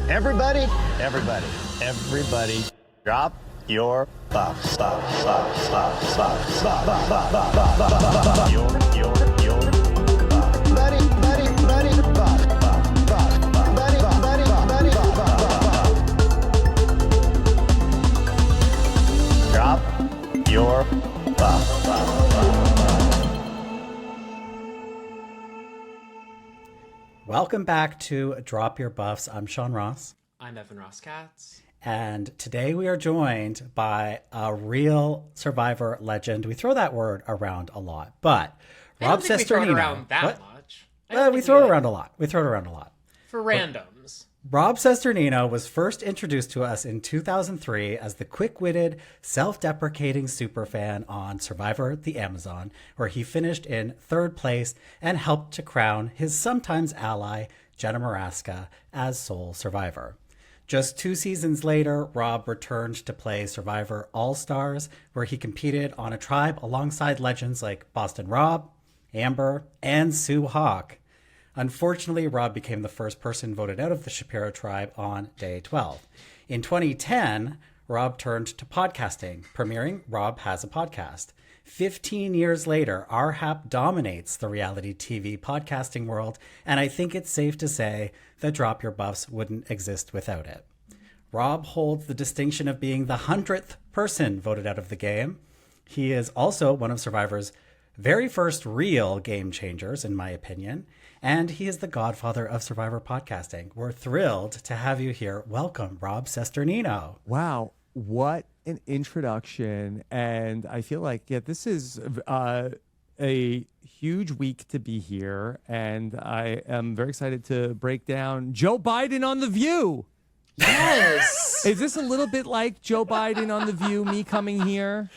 Everybody, drop your buffs. Drop your buff. Welcome back to Drop Your Buffs. I'm Sean Ross. I'm Evan Ross Katz. And today we are joined by a real Survivor legend. We throw that word around a lot, but Rob Cesternino. We throw it around that much. We throw it around a lot. We throw it around a lot. For randoms. Rob Cesternino was first introduced to us in 2003 as the quick-witted, self-deprecating superfan on Survivor the Amazon, where he finished in third place and helped to crown his sometimes ally, Jenna Maraska, as sole survivor. Just 2 seasons later, Rob returned to play Survivor All-Stars, where he competed on a tribe alongside legends like Boston Rob, Amber, and Sue Hawk. Unfortunately, Rob became the first person voted out of the Shapiro tribe on day 12. In 2010, Rob turned to podcasting, premiering Rob Has a Podcast. 15 years later, our hap dominates the reality TV podcasting world, and I think it's safe to say that Drop Your Buffs wouldn't exist without it. Rob holds the distinction of being the 100th person voted out of the game. He is also one of Survivor's very first real game changers, in my opinion, and he is the godfather of Survivor podcasting. We're thrilled to have you here. Welcome, Rob Cesternino. Wow, what an introduction. And I feel like, this is a huge week to be here. And I am very excited to break down Joe Biden on The View. Yes. Is this a little bit like Joe Biden on The View, me coming here?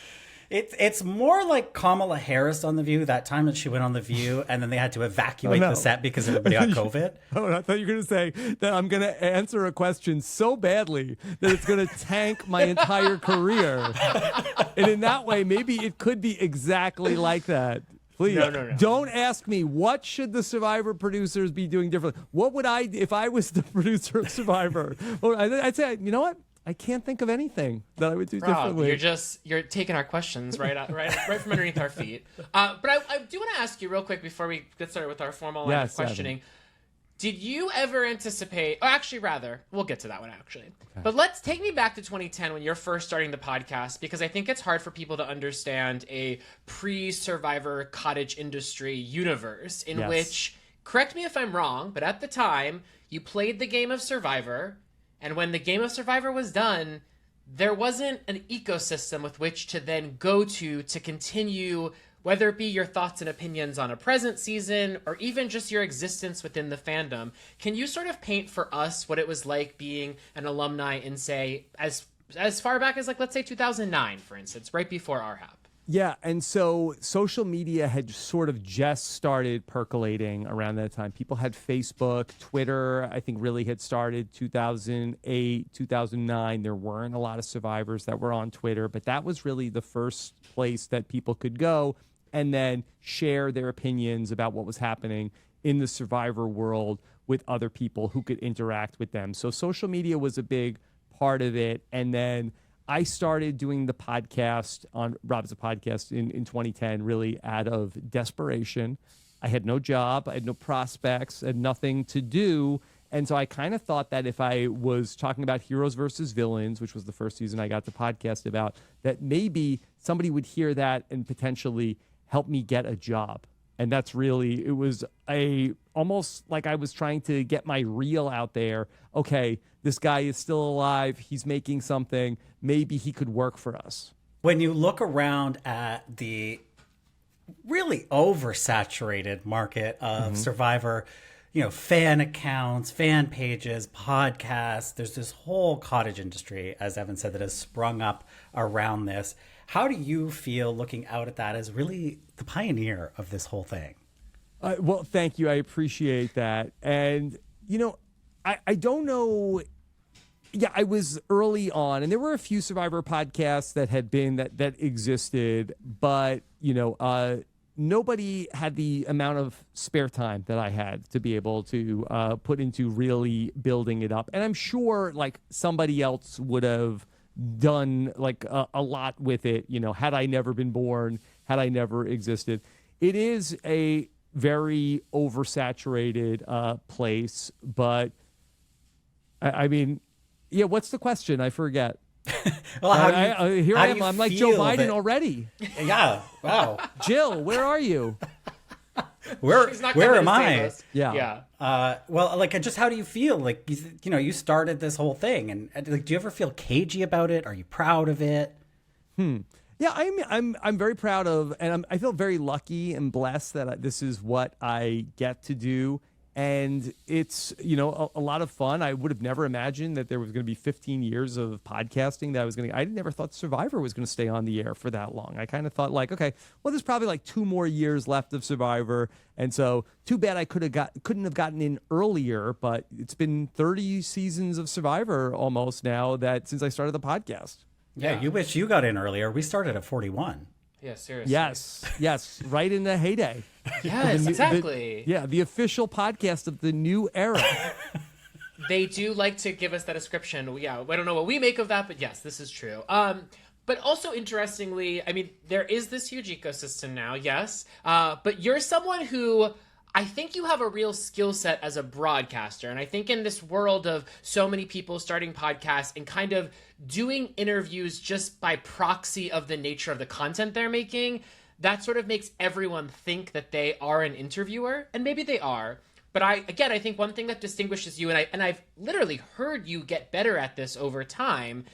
It's more like Kamala Harris on The View, that time that she went on The View and then they had to evacuate the set because everybody got COVID. Oh, I thought you were going to say that I'm going to answer a question so badly that it's going to tank my entire career. And in that way, maybe it could be exactly like that. Please, No. Don't ask me, what should the Survivor producers be doing differently? What would I, if I was the producer of Survivor? I'd say, you know what? I can't think of anything that I would do differently. You're taking our questions right from underneath our feet. But I do want to ask you real quick before we get started with our formal line of questioning. Evan. Did you ever anticipate, or actually rather, we'll get to that one actually. Okay. But let's take me back to 2010 when you're first starting the podcast, because I think it's hard for people to understand a pre-Survivor cottage industry universe in which, correct me if I'm wrong, but at the time you played the game of Survivor. And when the game of Survivor was done, there wasn't an ecosystem with which to then go to continue, whether it be your thoughts and opinions on a present season or even just your existence within the fandom. Can you sort of paint for us what it was like being an alumni in, say, as far back as, like, let's say 2009, for instance, right before our hap? Yeah, and so social media had sort of just started percolating around that time. People had Facebook, Twitter, I think really had started 2008, 2009. There weren't a lot of survivors that were on Twitter, but that was really the first place that people could go and then share their opinions about what was happening in the Survivor world with other people who could interact with them. So social media was a big part of it, and then I started doing the podcast on Rob's Podcast in 2010, really out of desperation. I had no job, I had no prospects, I had nothing to do. And so I kind of thought that if I was talking about heroes versus villains, which was the first season I got the podcast about, that maybe somebody would hear that and potentially help me get a job. And that's really, it was almost like I was trying to get my reel out there. Okay, this guy is still alive. He's making something. Maybe he could work for us. When you look around at the really oversaturated market of Survivor, fan accounts, fan pages, podcasts, there's this whole cottage industry, as Evan said, that has sprung up around this. How do you feel looking out at that as really the pioneer of this whole thing? Well, thank you. I appreciate that. And, I don't know. Yeah, I was early on, and there were a few Survivor podcasts that had been that existed, but nobody had the amount of spare time that I had to be able to put into really building it up. And I'm sure like somebody else would have done like a lot with it, had I never been born, had I never existed. It is a very oversaturated place, but I mean, yeah, what's the question? I forget. Well, here I am. I'm like Joe Biden already. Yeah. Wow. Jill, where are you? Where am I? Yeah. Well, like, just how do you feel? Like, you started this whole thing, and like, do you ever feel cagey about it? Are you proud of it? Yeah, I'm very proud of, and I feel very lucky and blessed that this is what I get to do. And it's, a lot of fun. I would have never imagined that there was going to be 15 years of podcasting that I never thought Survivor was going to stay on the air for that long. I kind of thought like, okay, well, there's probably like 2 more years left of Survivor. And so too bad I couldn't have gotten in earlier, but it's been 30 seasons of Survivor almost now since I started the podcast. Yeah, you wish you got in earlier. We started at 41. Yeah, seriously. Yes, right in the heyday. Yes, exactly. The official podcast of the new era. They do like to give us that description. Yeah, I don't know what we make of that, but yes, this is true. But also interestingly, I mean, there is this huge ecosystem now, yes. But you're someone who I think you have a real skill set as a broadcaster. And I think in this world of so many people starting podcasts and kind of doing interviews just by proxy of the nature of the content they're making, that sort of makes everyone think that they are an interviewer. And maybe they are. But I think one thing that distinguishes you, and I've literally heard you get better at this over time,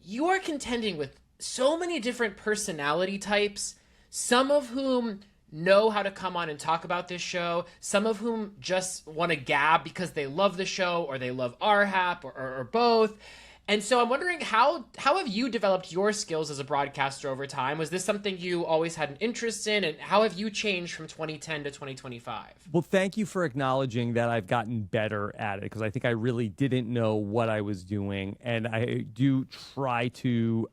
you are contending with so many different personality types, some of whom know how to come on and talk about this show, some of whom just want to gab because they love the show or they love RHAP or both. And so I'm wondering, how have you developed your skills as a broadcaster over time? Was this something you always had an interest in? And how have you changed from 2010 to 2025? Well, thank you for acknowledging that I've gotten better at it, because I think I really didn't know what I was doing. And I do try to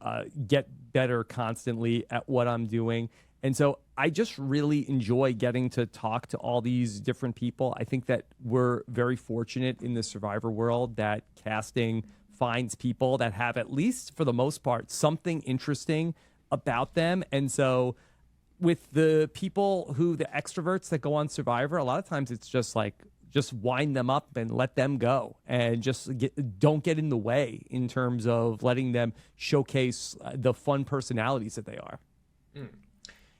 get better constantly at what I'm doing. And so I just really enjoy getting to talk to all these different people. I think that we're very fortunate in the Survivor world that casting finds people that have, at least for the most part, something interesting about them. And so with the people the extroverts that go on Survivor, a lot of times it's just wind them up and let them go, and just don't get in the way in terms of letting them showcase the fun personalities that they are.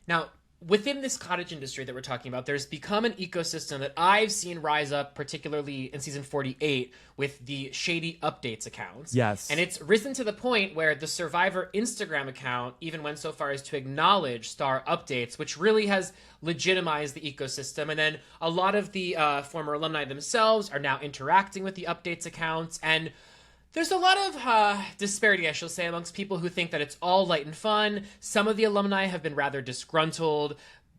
Now, within this cottage industry that we're talking about, there's become an ecosystem that I've seen rise up, particularly in season 48, with the Shady Updates accounts. Yes. And it's risen to the point where the Survivor Instagram account even went so far as to acknowledge star updates, which really has legitimized the ecosystem. And then a lot of the former alumni themselves are now interacting with the updates accounts. And there's a lot of disparity, I shall say, amongst people who think that it's all light and fun. Some of the alumni have been rather disgruntled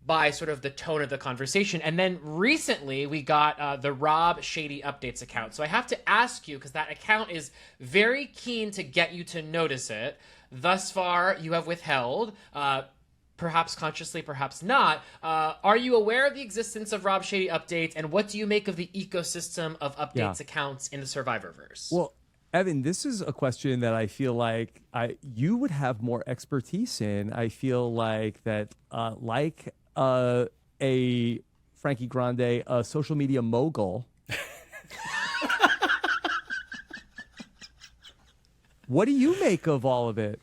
by sort of the tone of the conversation. And then recently we got the Rob Shady Updates account. So I have to ask you, because that account is very keen to get you to notice it. Thus far, you have withheld, perhaps consciously, perhaps not. Are you aware of the existence of Rob Shady Updates? And what do you make of the ecosystem of updates accounts in the Survivorverse? Well, Evan, this is a question that I feel like you would have more expertise in. I feel like that, a Frankie Grande, a social media mogul. What do you make of all of it?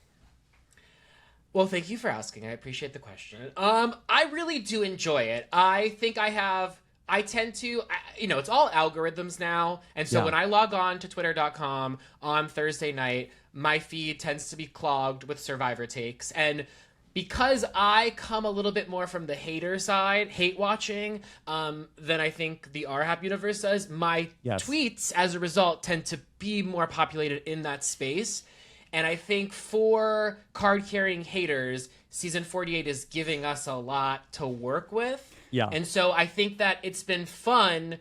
Well, thank you for asking. I appreciate the question. I really do enjoy it. I think I tend to, it's all algorithms now. And so when I log on to twitter.com on Thursday night, my feed tends to be clogged with Survivor takes. And because I come a little bit more from the hater side, hate watching, than I think the RHAP universe does, my tweets, as a result, tend to be more populated in that space. And I think for card-carrying haters, season 48 is giving us a lot to work with. Yeah. And so I think that it's been fun.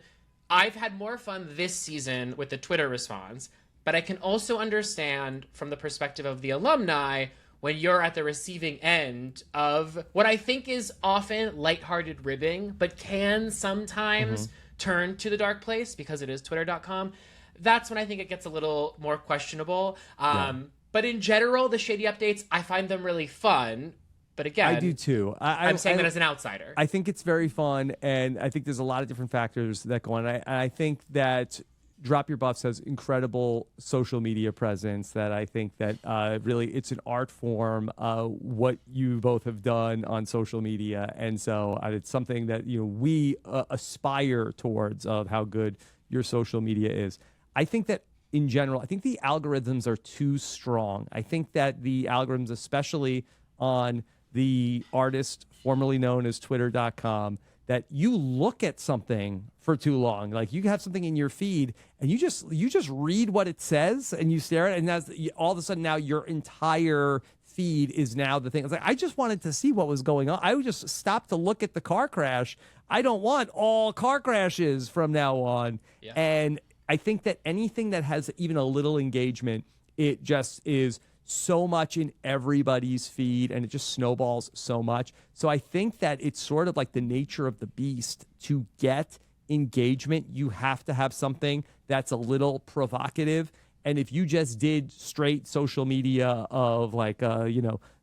I've had more fun this season with the Twitter response, but I can also understand from the perspective of the alumni when you're at the receiving end of what I think is often lighthearted ribbing, but can sometimes turn to the dark place because it is twitter.com. That's when I think it gets a little more questionable. But in general, the shady updates, I find them really fun. But again, I do too. I'm saying that as an outsider. I think it's very fun, and I think there's a lot of different factors that go on. I think that Drop Your Buffs has incredible social media presence that I think that really it's an art form, what you both have done on social media. And so it's something that, we aspire towards of how good your social media is. I think that in general, I think the algorithms are too strong. I think that the algorithms, especially on the artist formerly known as twitter.com, that you look at something for too long. Like you have something in your feed and you just read what it says and you stare at it, and that's all of a sudden now your entire feed is now the thing. It's like, I just wanted to see what was going on. I would just stop to look at the car crash. I don't want all car crashes from now on. Yeah. And I think that anything that has even a little engagement, it just is so much in everybody's feed and it just snowballs so much. So I think that it's sort of like the nature of the beast. To get engagement, you have to have something that's a little provocative. And if you just did straight social media of like,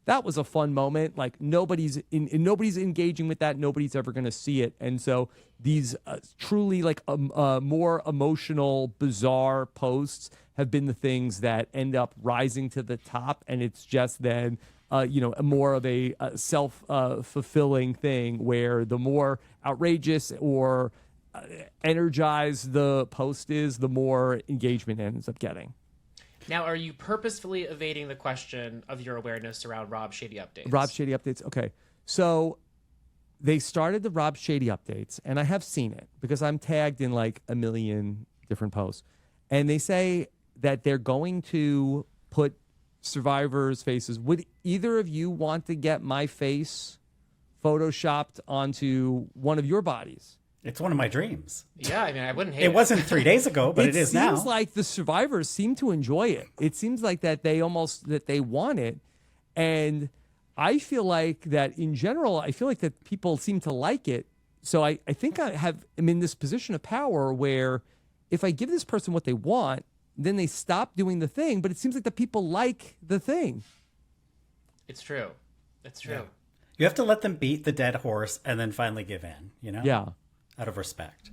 that was a fun moment, like nobody's engaging with that. Nobody's ever going to see it. And so these truly like more emotional, bizarre posts have been the things that end up rising to the top. And it's just then, more of a self-fulfilling thing where the more outrageous or energized the post is, the more engagement it ends up getting. Now, are you purposefully evading the question of your awareness around Rob Shady updates? Rob Shady updates. Okay. So they started the Rob Shady updates, and I have seen it because I'm tagged in like a million different posts. And they say that they're going to put survivors' faces. Would either of you want to get my face photoshopped onto one of your bodies? It's one of my dreams. Yeah, I mean, I wouldn't hate it. It wasn't 3 days ago, but it is now. It seems like the survivors seem to enjoy it. It seems like that they want it. And I feel like that in general, I feel like that people seem to like it. So I think I'm in this position of power where if I give this person what they want, then they stop doing the thing. But it seems like the people like the thing. It's true. It's true. Yeah. You have to let them beat the dead horse and then finally give in, Yeah. Out of respect.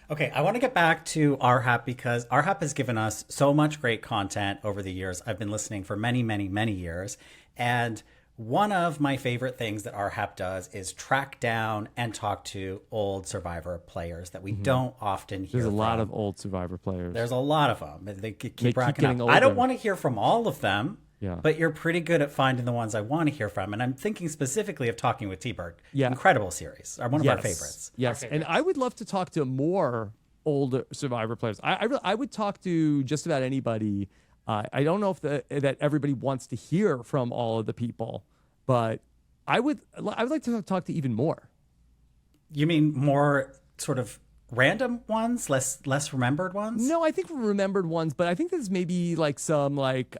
Okay, I want to get back to RHAP because RHAP has given us so much great content over the years. I've been listening for many, many, many years. And one of my favorite things that RHAP does is track down and talk to old Survivor players that we don't often hear There's a lot from. of old Survivor players. There's a lot of them. They keep racking getting up. older. I don't want to hear from all of them. Yeah. But you're pretty good at finding the ones I want to hear from. And I'm thinking specifically of Talking with T-Bird. Yeah. Incredible series. One of our favorites. Yes. And I would love to talk to more older Survivor players. I would talk to just about anybody. I don't know if that everybody wants to hear from all of the people, but I would like to talk to even more. You mean more sort of random ones, less remembered ones? No, I think remembered ones, but I think there's maybe like some like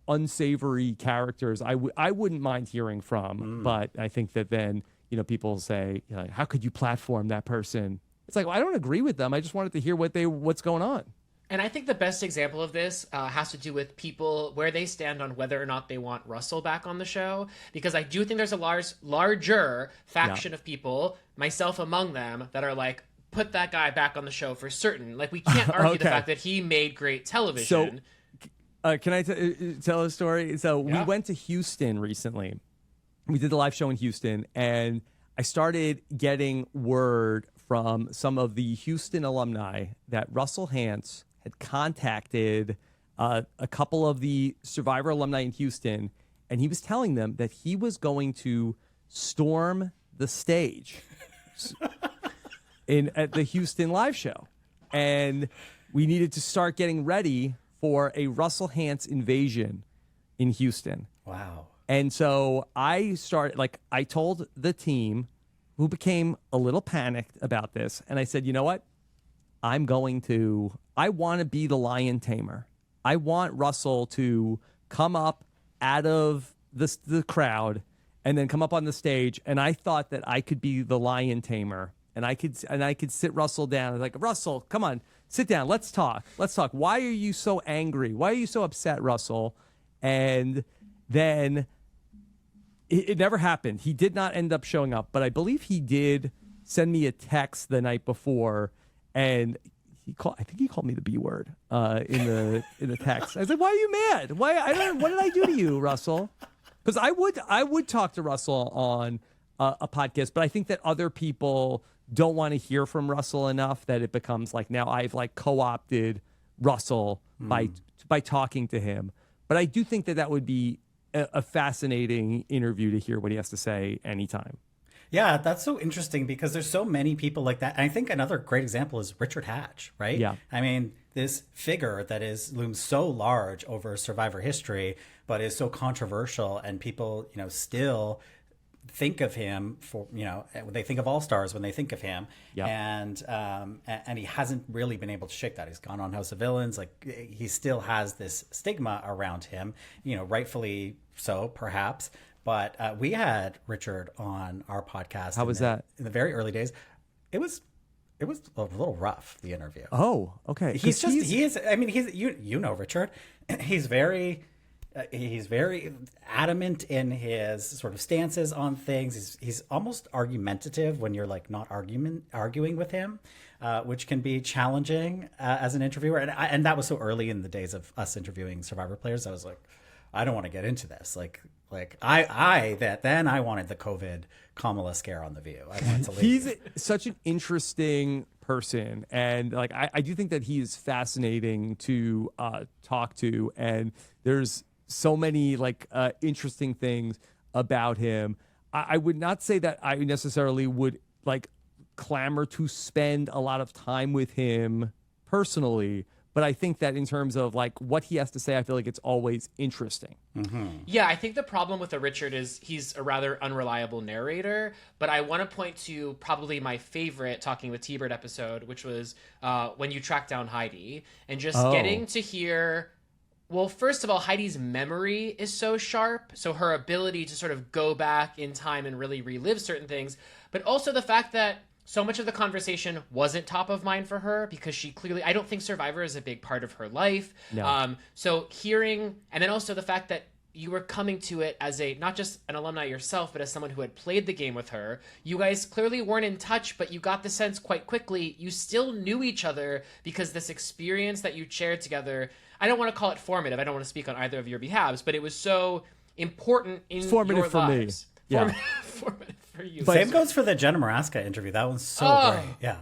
unsavory characters I wouldn't mind hearing from, but I think that then people say, how could you platform that person? It's like, well, I don't agree with them. I just wanted to hear what's going on. And I think the best example of this has to do with people where they stand on whether or not they want Russell back on the show, because I do think there's a larger faction of people, myself among them, that are like, put that guy back on the show for certain. Like, we can't argue the fact that he made great television. So, can I tell a story? So we went to Houston recently. We did the live show in Houston, and I started getting word from some of the Houston alumni that Russell Hantz had contacted a couple of the Survivor alumni in Houston, and he was telling them that he was going to storm the stage at the Houston live show. And we needed to start getting ready for a Russell Hantz invasion in Houston. Wow. And so I told the team, who became a little panicked about this, and I said, you know what? I want to be the lion tamer. I want Russell to come up out of the crowd and then come up on the stage, and I thought that I could be the lion tamer, and I could sit Russell down. Like, Russell, come on, sit down. Let's talk. Why are you so angry? Why are you so upset, Russell? And then it never happened. He did not end up showing up, but I believe he did send me a text the night before, and I think he called me the B word in the text. I said, "Why are you mad? What did I do to you, Russell?" Because I would talk to Russell on a podcast, but I think that other people don't want to hear from Russell enough that it becomes like now I've like co-opted Russell by talking to him. But I do think that would be a fascinating interview to hear what he has to say anytime. Yeah, that's so interesting because there's so many people like that. And I think another great example is Richard Hatch, right? Yeah. I mean, this figure that looms so large over Survivor history, but is so controversial, and people, still think of him for, they think of All Stars when they think of him. Yeah. And he hasn't really been able to shake that. He's gone on House of Villains. Like, he still has this stigma around him, rightfully so, perhaps. But we had Richard on our podcast. How was that? In the very early days. It was a little rough, the interview. Oh, okay. He's Richard. He's very adamant in his sort of stances on things. He's almost argumentative when you're like not arguing with him, which can be challenging as an interviewer. And that was so early in the days of us interviewing Survivor players. I was like, I don't want to get into this. Then I wanted the COVID Kamala scare on The View. I wanted to leave. He's such an interesting person, and like I do think that he is fascinating to talk to, and there's so many interesting things about him. I would not say that I necessarily would clamor to spend a lot of time with him personally. But I think that in terms of what he has to say, I feel like it's always interesting. Mm-hmm. Yeah, I think the problem with Richard is he's a rather unreliable narrator. But I want to point to probably my favorite Talking with T-Bird episode, which was when you track down Heidi. And just getting to hear... Well, first of all, Heidi's memory is so sharp. So her ability to sort of go back in time and really relive certain things. But also the fact that so much of the conversation wasn't top of mind for her because she clearly, I don't think Survivor is a big part of her life. No. So hearing, and then also the fact that you were coming to it as not just an alumni yourself, but as someone who had played the game with her. You guys clearly weren't in touch, but you got the sense quite quickly you still knew each other because this experience that you shared together, I don't want to call it formative. I don't want to speak on either of your behalves, but it was so important in formative your for lives. Me. Yeah. Formative for you. Same goes for the Jenna Maraska interview. That one's so great. Yeah.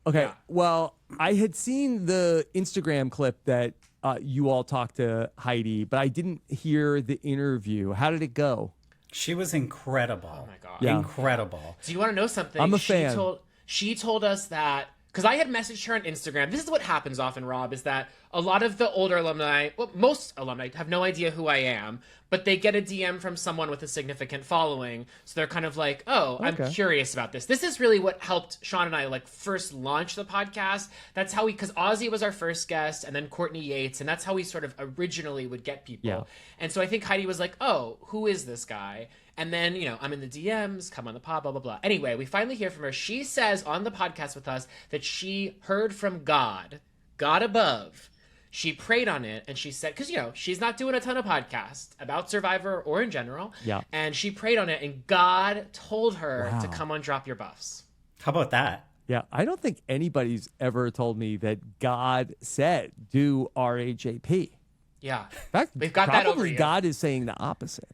Okay. Yeah. Well, I had seen the Instagram clip that you all talked to Heidi, but I didn't hear the interview. How did it go? She was incredible. Oh my God. Yeah. Incredible. Do you want to know something? I'm a fan. She told us that, because I had messaged her on Instagram. This is what happens often, Rob, is that a lot of the older alumni, well, most alumni have no idea who I am, but they get a DM from someone with a significant following. So they're kind of like, oh, I'm curious about this. This is really what helped Sean and I first launch the podcast. That's how because Ozzy was our first guest and then Courtney Yates. And that's how we sort of originally would get people. Yeah. And so I think Heidi was like, oh, who is this guy? And then, I'm in the DMs, come on the pod, blah, blah, blah. Anyway, we finally hear from her. She says on the podcast with us that she heard from God above. She prayed on it, and she said, because, she's not doing a ton of podcasts about Survivor or in general. Yeah. And she prayed on it, and God told her to come on Drop Your Buffs. How about that? Yeah, I don't think anybody's ever told me that God said do RAJP. Yeah. In fact, We've got that over probably you. God is saying the opposite.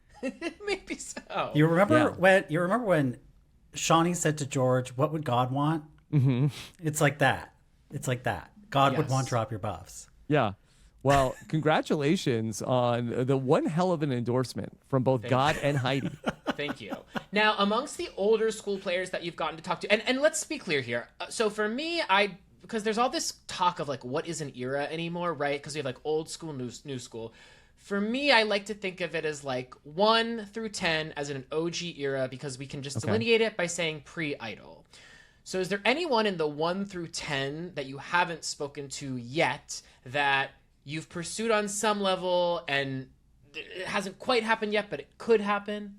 Maybe so. You remember when Shawnee said to George, "What would God want?" Mm-hmm. It's like that. God would want Drop Your Buffs. Yeah. Well, congratulations on the one hell of an endorsement from both God and Heidi. Thank you. Now, amongst the older school players that you've gotten to talk to, and let's be clear here. So for me, because there's all this talk of what is an era anymore, right? Because we have old school, new school. For me, I like to think of it as 1 through 10 as an OG era because we can just delineate it by saying pre-idol. So is there anyone in the 1 through 10 that you haven't spoken to yet that you've pursued on some level and it hasn't quite happened yet, but it could happen?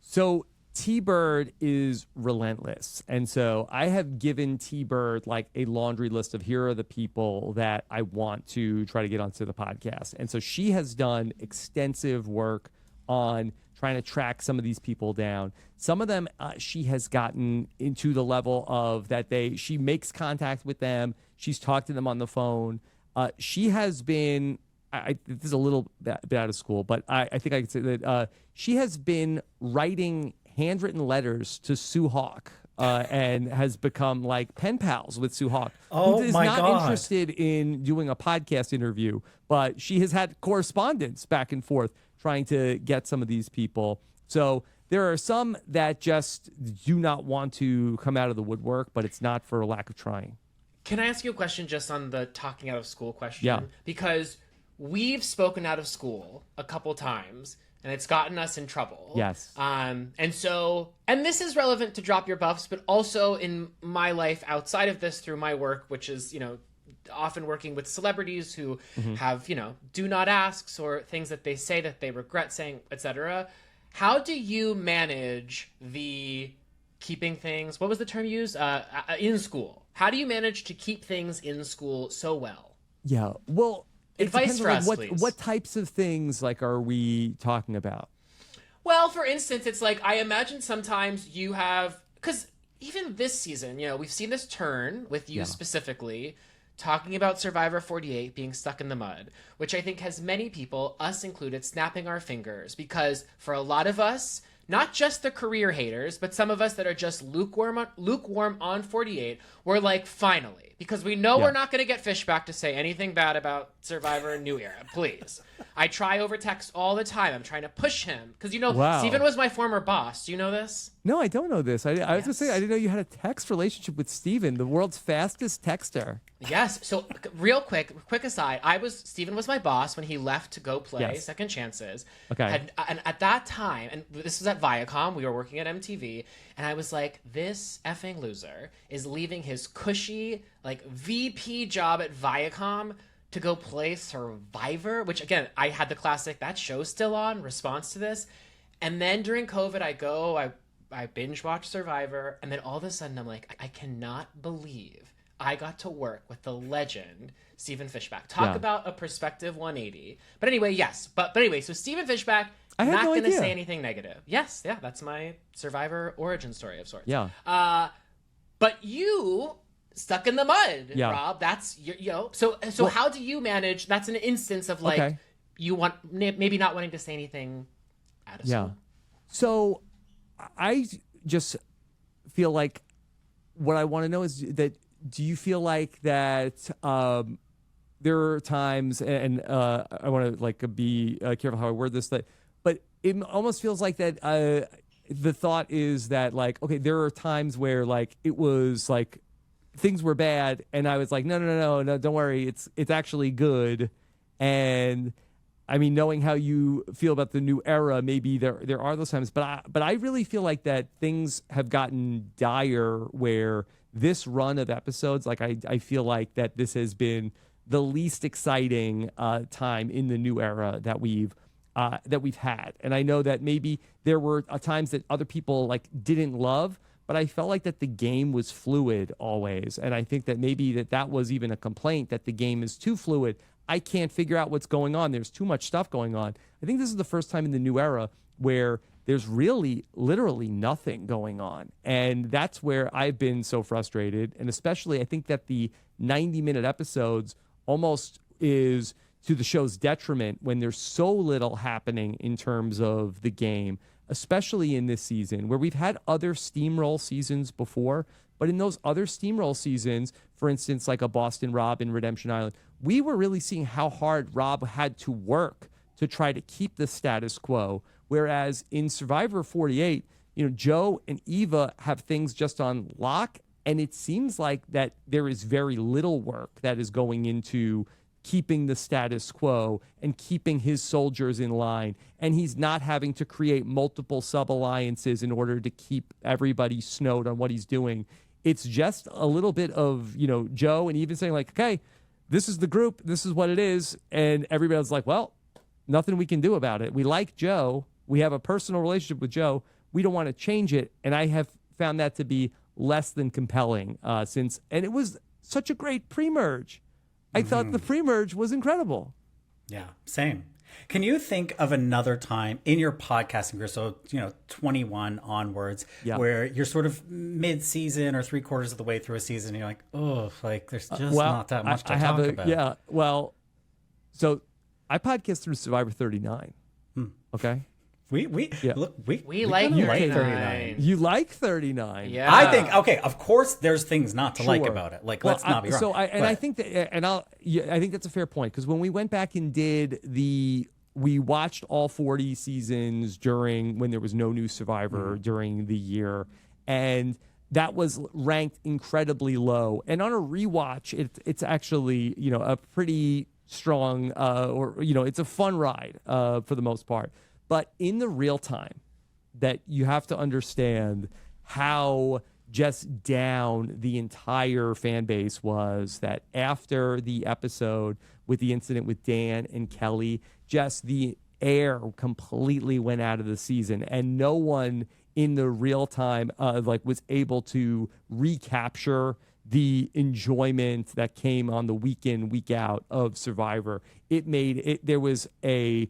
So T-Bird is relentless. And so I have given T-Bird like a laundry list of here are the people that I want to try to get onto the podcast. And so she has done extensive work on trying to track some of these people down. Some of them she has gotten into the level of that she makes contact with them. She's talked to them on the phone. She has been, this is a little bit out of school, but I think I could say that she has been writing handwritten letters to Sue Hawk and has become like pen pals with Sue Hawk, Oh, who is my not God. interested in doing a podcast interview, but she has had correspondence back and forth trying to get some of these people. So there are some that just do not want to come out of the woodwork, but it's not for a lack of trying. Can I ask you a question just on the talking out of school question? Yeah. Because we've spoken out of school a couple times, and it's gotten us in trouble. Yes. And this is relevant to Drop Your Buffs, but also in my life outside of this through my work, which is, often working with celebrities who have, do not asks or things that they say that they regret saying, etc. How do you manage the keeping things, what was the term used? In school. How do you manage to keep things in school so well? Yeah. Well, it Advice depends for on, us, like, please. what types of things are we talking about? Well, for instance, it's like I imagine sometimes you have, because even this season, we've seen this turn with you specifically talking about Survivor 48 being stuck in the mud, which I think has many people, us included, snapping our fingers because for a lot of us, not just the career haters, but some of us that are just lukewarm on 48, we're like, finally, because we know we're not going to get Fishback to say anything bad about Survivor and New Era. Please. I try over text all the time. I'm trying to push him because, Wow. Steven was my former boss. Do you know this? No, I don't know this. I was going to say, I didn't know you had a text relationship with Steven, the world's fastest texter. Yes. So real quick aside, Steven was my boss when he left to go play Second Chances. Okay. And at that time, and this was at Viacom, we were working at MTV, and I was like, this effing loser is leaving his cushy, VP job at Viacom to go play Survivor, which again, I had the classic, that show's still on, response to this. And then during COVID, I binge watched Survivor, and then all of a sudden I'm like, I cannot believe I got to work with the legend Stephen Fishback. Talk about a perspective 180. But anyway, yes. But anyway, so Stephen Fishback, I had not no going to idea. say anything negative. Yes, yeah, that's my Survivor origin story of sorts. Yeah. But you stuck in the mud, Rob. That's So how do you manage? That's an instance of you want maybe not wanting to say anything out of school. So I just feel like what I want to know is that do you feel like that there are times, and I want to be careful how I word this, but it almost feels like that the thought is that okay, there are times where it was things were bad, and I was like, no, don't worry, it's actually good. And I mean, knowing how you feel about the new era, maybe there are those times, but I really feel like that things have gotten dire where this run of episodes, I feel like that this has been the least exciting time in the new era that we've had. And I know that maybe there were times that other people didn't love, but I felt like that the game was fluid always. And I think that maybe that was even a complaint, that the game is too fluid. I can't figure out what's going on. There's too much stuff going on. I think this is the first time in the new era where there's really literally nothing going on. And that's where I've been so frustrated. And especially I think that the 90-minute episodes almost is to the show's detriment when there's so little happening in terms of the game, especially in this season where we've had other steamroll seasons before. But in those other steamroll seasons, for instance, like a Boston Rob in Redemption Island, we were really seeing how hard Rob had to work to try to keep the status quo. Whereas in Survivor 48, Joe and Eva have things just on lock, and it seems like that there is very little work that is going into keeping the status quo and keeping his soldiers in line. And he's not having to create multiple sub-alliances in order to keep everybody snowed on what he's doing. It's just a little bit of, Joe and even saying okay, this is the group, this is what it is. And everybody's like, well, nothing we can do about it. We like Joe. We have a personal relationship with Joe. We don't want to change it. And I have found that to be less than compelling and it was such a great pre-merge. I thought the pre-merge was incredible. Yeah, same. Can you think of another time in your podcasting career, so 21 onwards, where you're sort of mid-season or 3/4 of the way through a season, and you're like, oh, like there's just not that much to talk about. Yeah, well, so I podcast through Survivor 39. Okay. We like 39. You like 39? Yeah. I think of course there's things not to like about it. Like let's not be wrong. I think I think that's a fair point, because when we went back and we watched all 40 seasons when there was no new Survivor during the year, and that was ranked incredibly low. And on a rewatch, it's actually a pretty strong it's a fun ride for the most part. But in the real time, that you have to understand how just down the entire fan base was, that after the episode with the incident with Dan and Kelly, just the air completely went out of the season, and no one in the real time was able to recapture the enjoyment that came on the week in, week out of Survivor. There was a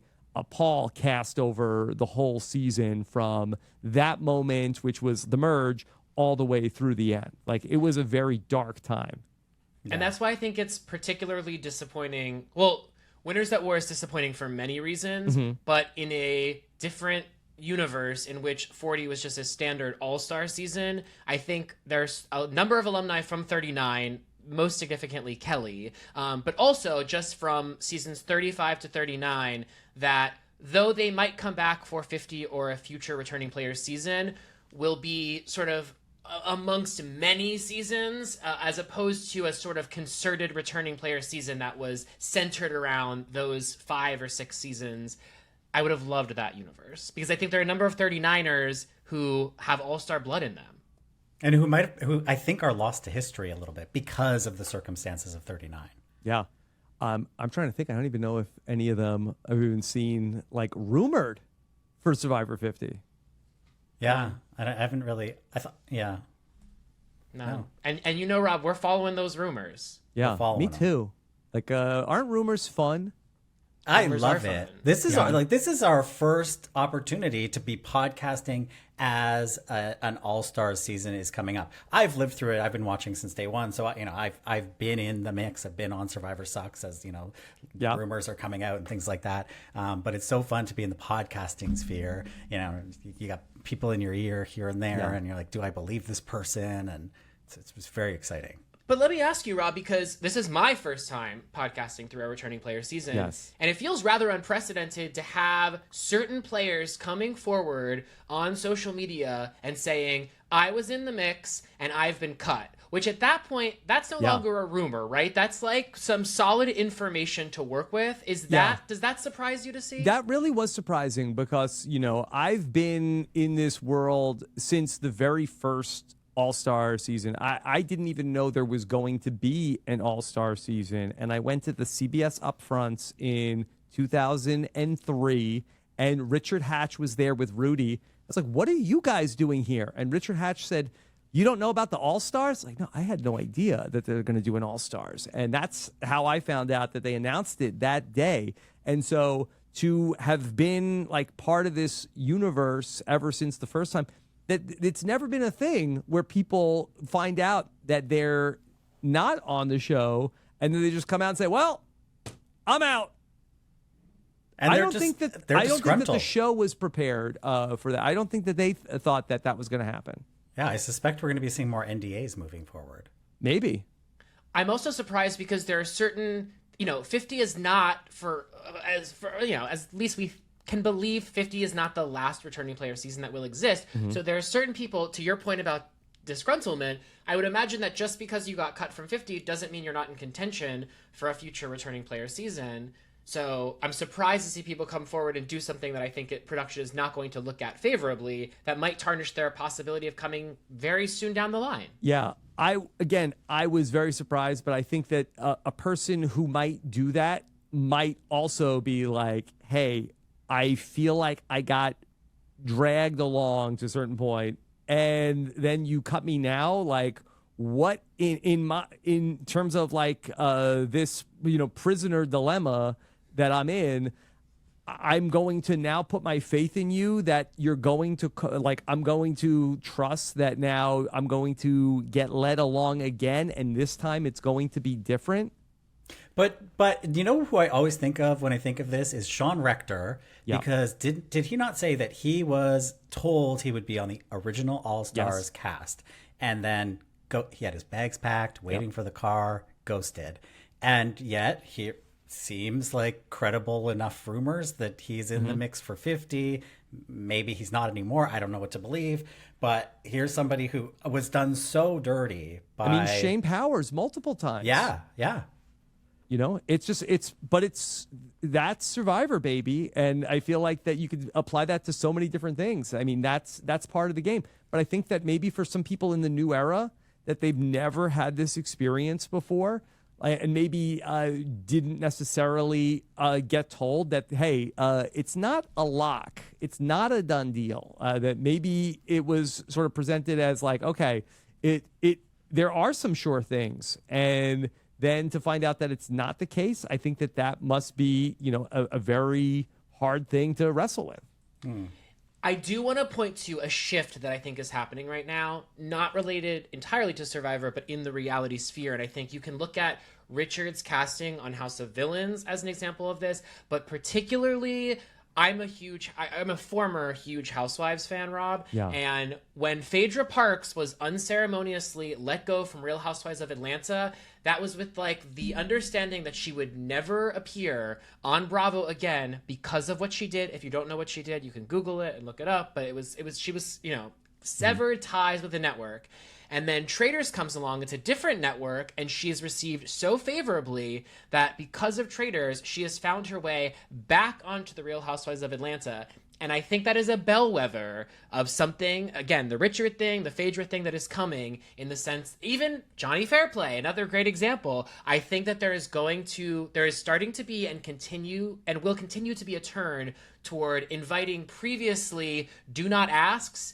pall cast over the whole season from that moment, which was the merge, all the way through the end. Like, it was a very dark time. And that's why I think it's particularly disappointing. Well, Winners at War is disappointing for many reasons, but in a different universe in which 40 was just a standard all-star season, I think there's a number of alumni from 39, most significantly Kelly, but also just from seasons 35 to 39, that though they might come back for 50 or a future returning players season, will be sort of amongst many seasons, as opposed to a sort of concerted returning player season that was centered around those 5 or 6 seasons. I would have loved that universe, because I think there are a number of 39ers who have all-star blood in them. And who I think are lost to history a little bit because of the circumstances of 39. Yeah. I'm trying to think. I don't even know if any of them have even seen, rumored for Survivor 50. Yeah. I haven't really. Yeah. No. And Rob, we're following those rumors. Yeah, me too. Aren't rumors fun? I love it. This is our first opportunity to be podcasting as an All-Stars season is coming up. I've lived through it. I've been watching since day one, so I've been in the mix. I've been on Survivor Sucks as rumors are coming out and things like that. But it's so fun to be in the podcasting sphere. You got people in your ear here and there, and you're like, do I believe this person? And it's very exciting. But let me ask you, Rob, because this is my first time podcasting through our returning player season. Yes. And it feels rather unprecedented to have certain players coming forward on social media and saying, I was in the mix and I've been cut. Which at that point, that's no longer a rumor, right? That's like some solid information to work with. Does that surprise you to see? That really was surprising, because, I've been in this world since the very first All-Star season. I didn't even know there was going to be an All-Star season, and I went to the CBS Upfronts in 2003, and Richard Hatch was there with Rudy. I was like, what are you guys doing here? And Richard Hatch said, you don't know about the All-Stars? Like, no, I had no idea that they're going to do an All-Stars. And that's how I found out that they announced it that day. And so to have been part of this universe ever since the first time, that it's never been a thing where people find out that they're not on the show and then they just come out and say, well, I'm out. And I don't think that the show was prepared for that. I don't think that they thought that was going to happen. Yeah, I suspect we're going to be seeing more NDAs moving forward. Maybe. I'm also surprised because there are certain, 50 is not as least we can believe 50 is not the last returning player season that will exist. Mm-hmm. So there are certain people, to your point about disgruntlement, I would imagine that just because you got cut from 50 doesn't mean you're not in contention for a future returning player season. So I'm surprised to see people come forward and do something that I think production is not going to look at favorably, that might tarnish their possibility of coming very soon down the line. Yeah. I was very surprised, but I think that a person who might do that might also be like, hey, I feel like I got dragged along to a certain point, and then you cut me now. Like, what in terms of like this prisoner dilemma that I'm in, I'm going to now put my faith in you that you're going to I'm going to trust that now I'm going to get led along again, and this time it's going to be different. But you know who I always think of when I think of this is Sean Rector, because did he not say that he was told he would be on the original All Stars cast, and then he had his bags packed, waiting for the car, ghosted, and yet he seems like credible enough rumors that he's in the mix for 50. Maybe he's not anymore. I don't know what to believe. But here's somebody who was done so dirty by... I mean, Shane Powers multiple times. Yeah. That's Survivor, baby. And I feel like that you could apply that to so many different things. I mean, that's part of the game. But I think that maybe for some people in the new era that they've never had this experience before, and maybe didn't necessarily get told that, hey, it's not a lock, it's not a done deal. That maybe it was sort of presented as like, okay, there are some sure things, and then to find out that it's not the case, I think that must be a very hard thing to wrestle with. I do want to point to a shift that I think is happening right now, not related entirely to Survivor, but in the reality sphere. And I think you can look at Richard's casting on House of Villains as an example of this, but particularly I'm a former huge Housewives fan, Rob. Yeah. And when Phaedra Parks was unceremoniously let go from Real Housewives of Atlanta, that was with like the understanding that she would never appear on Bravo again because of what she did. If you don't know what she did, you can Google it and look it up. But she was severed ties with the network. And then Traitors comes along. It's a different network, and she is received so favorably that because of Traitors, she has found her way back onto the Real Housewives of Atlanta. And I think that is a bellwether of something, again, the Richard thing, the Phaedra thing that is coming, in the sense, even Johnny Fairplay, another great example. I think that there is starting to be and will continue to be a turn toward inviting previously do not asks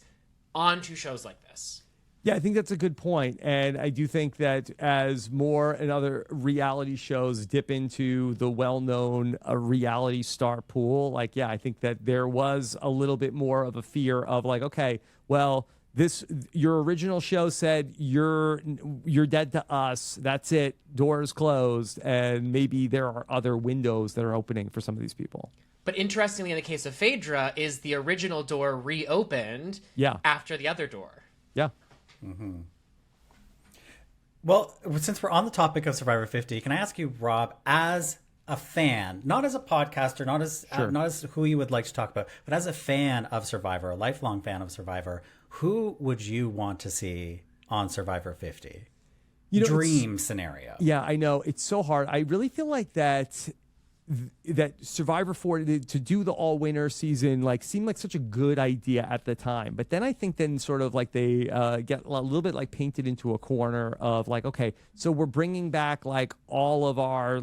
onto shows like this. Yeah, I think that's a good point. And I do think that as more and other reality shows dip into the well-known reality star pool, I think that there was a little bit more of a fear of like, okay, well, your original show said you're dead to us. That's it. Doors closed. And maybe there are other windows that are opening for some of these people. But interestingly, in the case of Phaedra, is the original door reopened after the other door. Yeah. Mm-hmm. Well, since we're on the topic of Survivor 50, can I ask you, Rob, as a fan, not as a podcaster, not as who you would like to talk about, but as a fan of Survivor, a lifelong fan of Survivor, who would you want to see on Survivor 50? Dream scenario. Yeah, I know. It's so hard. I really feel like that Survivor 40 to do the all winner season seemed like such a good idea at the time, but then I think then sort of like they get a little bit like painted into a corner of like, okay, so we're bringing back like all of our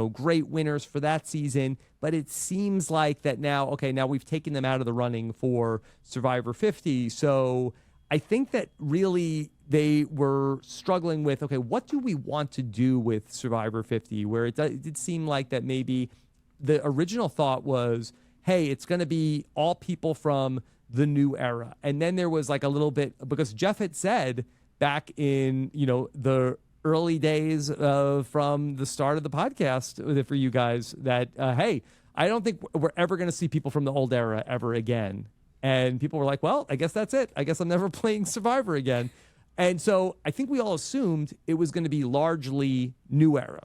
great winners for that season, but it seems like that now we've taken them out of the running for Survivor 50. So I think that really they were struggling with, okay, what do we want to do with Survivor 50? Where it did seem like that maybe the original thought was, hey, it's going to be all people from the new era. And then there was like a little bit, because Jeff had said back in, the early days from the start of the podcast for you guys that, hey, I don't think we're ever going to see people from the old era ever again. And people were like, well, I guess that's it. I guess I'm never playing Survivor again. And so I think we all assumed it was going to be largely new era.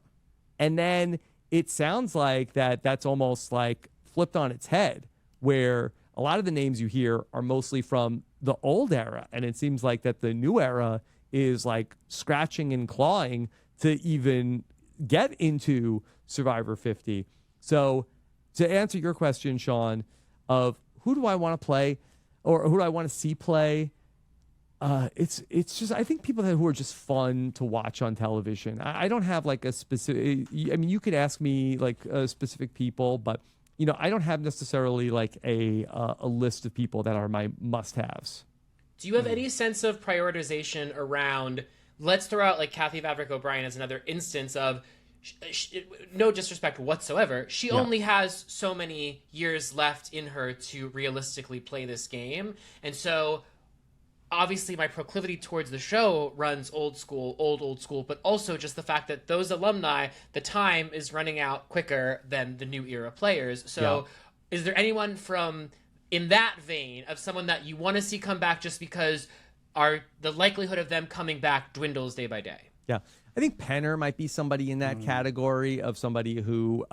And then it sounds like that's almost like flipped on its head, where a lot of the names you hear are mostly from the old era. And it seems like that the new era is like scratching and clawing to even get into Survivor 50. So to answer your question, Sean, of who do I want to play or who do I want to see play? It's just, I think people who are just fun to watch on television. I don't have like a specific. I mean, you could ask me like specific people, but I don't have necessarily like a list of people that are my must-haves. Do you have any sense of prioritization around? Let's throw out like Kathy Vavrick O'Brien as another instance of. No disrespect whatsoever. She only has so many years left in her to realistically play this game, and so. Obviously, my proclivity towards the show runs old school, but also just the fact that those alumni, the time is running out quicker than the new era players. So is there anyone from in that vein of someone that you want to see come back just because the likelihood of them coming back dwindles day by day? Yeah. I think Penner might be somebody in that category of somebody who,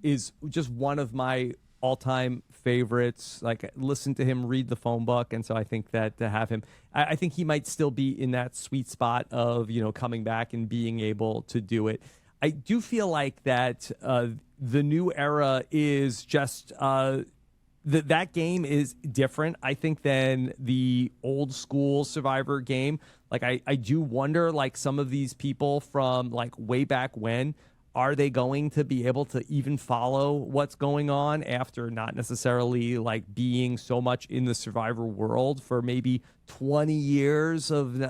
is just one of my all-time favorites. Like, listen to him read the phone book, and so I think that to have him, I think he might still be in that sweet spot of coming back and being able to do it. I do feel like that the new era is just that game is different, I think, than the old school Survivor game. Like, I do wonder, like, some of these people from like way back when. Are they going to be able to even follow what's going on after not necessarily like being so much in the Survivor world for maybe 20 years of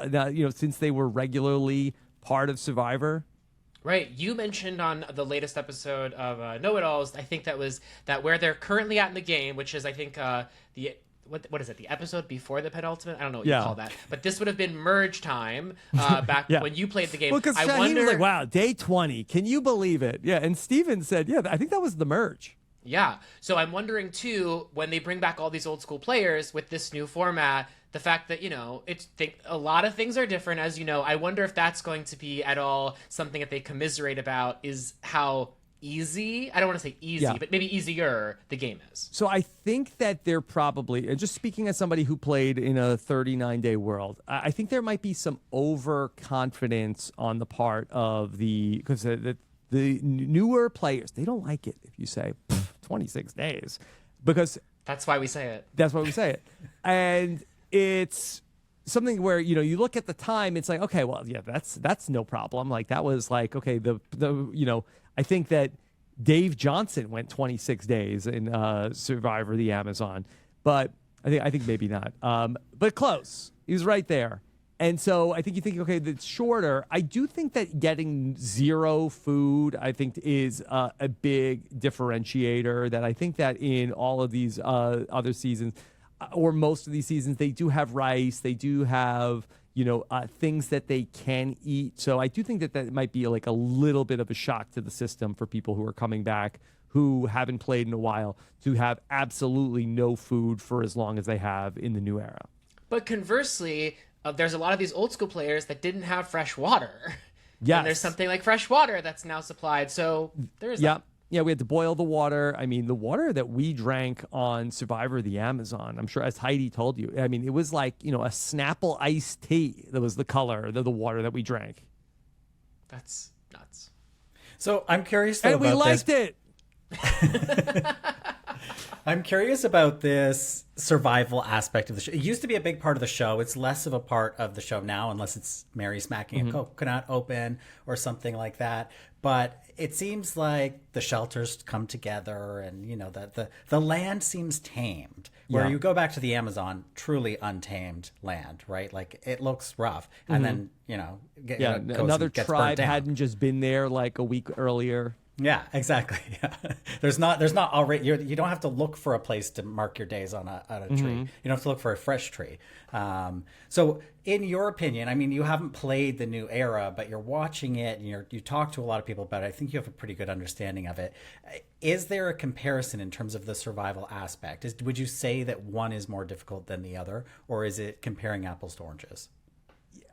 since they were regularly part of Survivor? Right. You mentioned on the latest episode of Know-It-Alls, I think that was that where they're currently at in the game, which is I think the what is it? The episode before the penultimate? I don't know what you call that. But this would have been merge time back when you played the game. Well, because he was like, wow, day 20. Can you believe it? Yeah. And Steven said, yeah, I think that was the merge. Yeah. So I'm wondering, too, when they bring back all these old school players with this new format, the fact that, a lot of things are different, as you know. I wonder if that's going to be at all something that they commiserate about is how easy, I don't want to say easy, but maybe easier the game is. So I think that they're probably, and just speaking as somebody who played in a 39-day world, I think there might be some overconfidence on the part of because the newer players, they don't like it if you say 26 days, because that's why we say it. That's why we say it. And it's something where, you look at the time, it's like, okay, well, yeah, that's no problem. Like, that was like, okay, I think that Dave Johnson went 26 days in Survivor the Amazon, but I think maybe not. But close. He was right there. And so I think you think, okay, that's shorter. I do think that getting zero food, I think, is a big differentiator. That I think that in all of these other seasons, or most of these seasons, they do have rice. They do have things that they can eat. So I do think that might be like a little bit of a shock to the system for people who are coming back who haven't played in a while to have absolutely no food for as long as they have in the new era. But conversely, there's a lot of these old school players that didn't have fresh water. Yes. And there's something like fresh water that's now supplied. So there's that. Yeah, we had to boil the water. I mean, the water that we drank on Survivor the Amazon, I'm sure, as Heidi told you, I mean, it was like, a Snapple iced tea that was the color of the water that we drank. That's nuts. So I'm curious, though, and we liked it. I'm curious about this survival aspect of the show. It used to be a big part of the show. It's less of a part of the show now, unless it's Mary smacking a coconut open or something like that. But it seems like the shelters come together, and that the land seems tamed. Where you go back to the Amazon, truly untamed land, right? Like, it looks rough, and then another tribe hadn't just been there like a week earlier. Yeah, exactly. Yeah. There's not already, you don't have to look for a place to mark your days on a tree. You don't have to look for a fresh tree. So in your opinion, I mean, you haven't played the new era, but you're watching it and you talk to a lot of people about it. I think you have a pretty good understanding of it. Is there a comparison in terms of the survival aspect? Would you say that one is more difficult than the other, or is it comparing apples to oranges?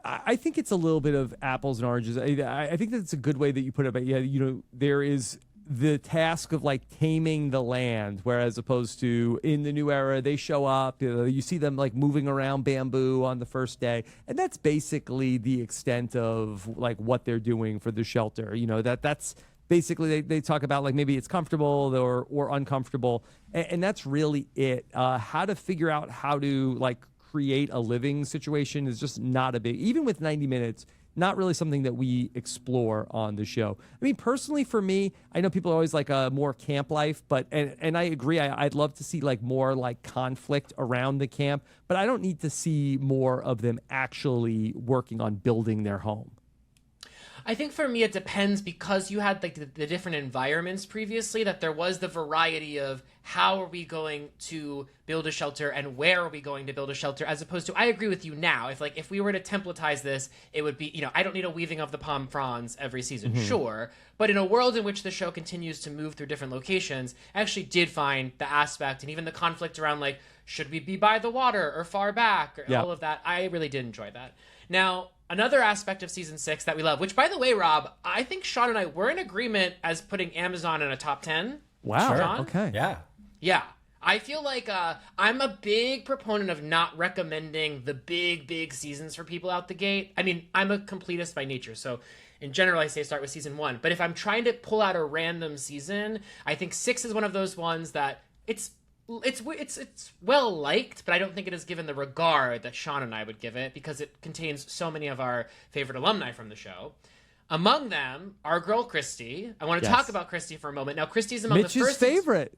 I think it's a little bit of apples and oranges. I think that's a good way that you put it. But there is the task of like taming the land, whereas opposed to in the new era, they show up. You see them like moving around bamboo on the first day, and that's basically the extent of like what they're doing for the shelter. That's basically they talk about like maybe it's comfortable or uncomfortable, and that's really it. How to figure out how to like create a living situation is just not a big, even with 90 minutes, not really something that we explore on the show. I mean, personally for me, I know people are always like a more camp life, but, and I agree, I'd love to see like more like conflict around the camp, but I don't need to see more of them actually working on building their home. I think for me it depends, because you had like the different environments previously, that there was the variety of how are we going to build a shelter and where are we going to build a shelter, as opposed to, I agree with you now, if we were to templatize this, it would be, I don't need a weaving of the palm fronds every season, sure, but in a world in which the show continues to move through different locations, I actually did find the aspect and even the conflict around like, should we be by the water or far back, or all of that, I really did enjoy that. Now, another aspect of season 6 that we love, which by the way, Rob, I think Sean and I were in agreement as putting Amazon in a top 10. Wow. Sean? Okay. Yeah. I feel like I'm a big proponent of not recommending the big seasons for people out the gate. I mean, I'm a completist by nature, so in general, I say start with season 1. But if I'm trying to pull out a random season, I think 6 is one of those ones that it's well liked, but I don't think it is given the regard that Sean and I would give it, because it contains so many of our favorite alumni from the show. Among them, our girl Christy. I want to talk about Christy for a moment. Now, Christy's among Mitch's the first favorite.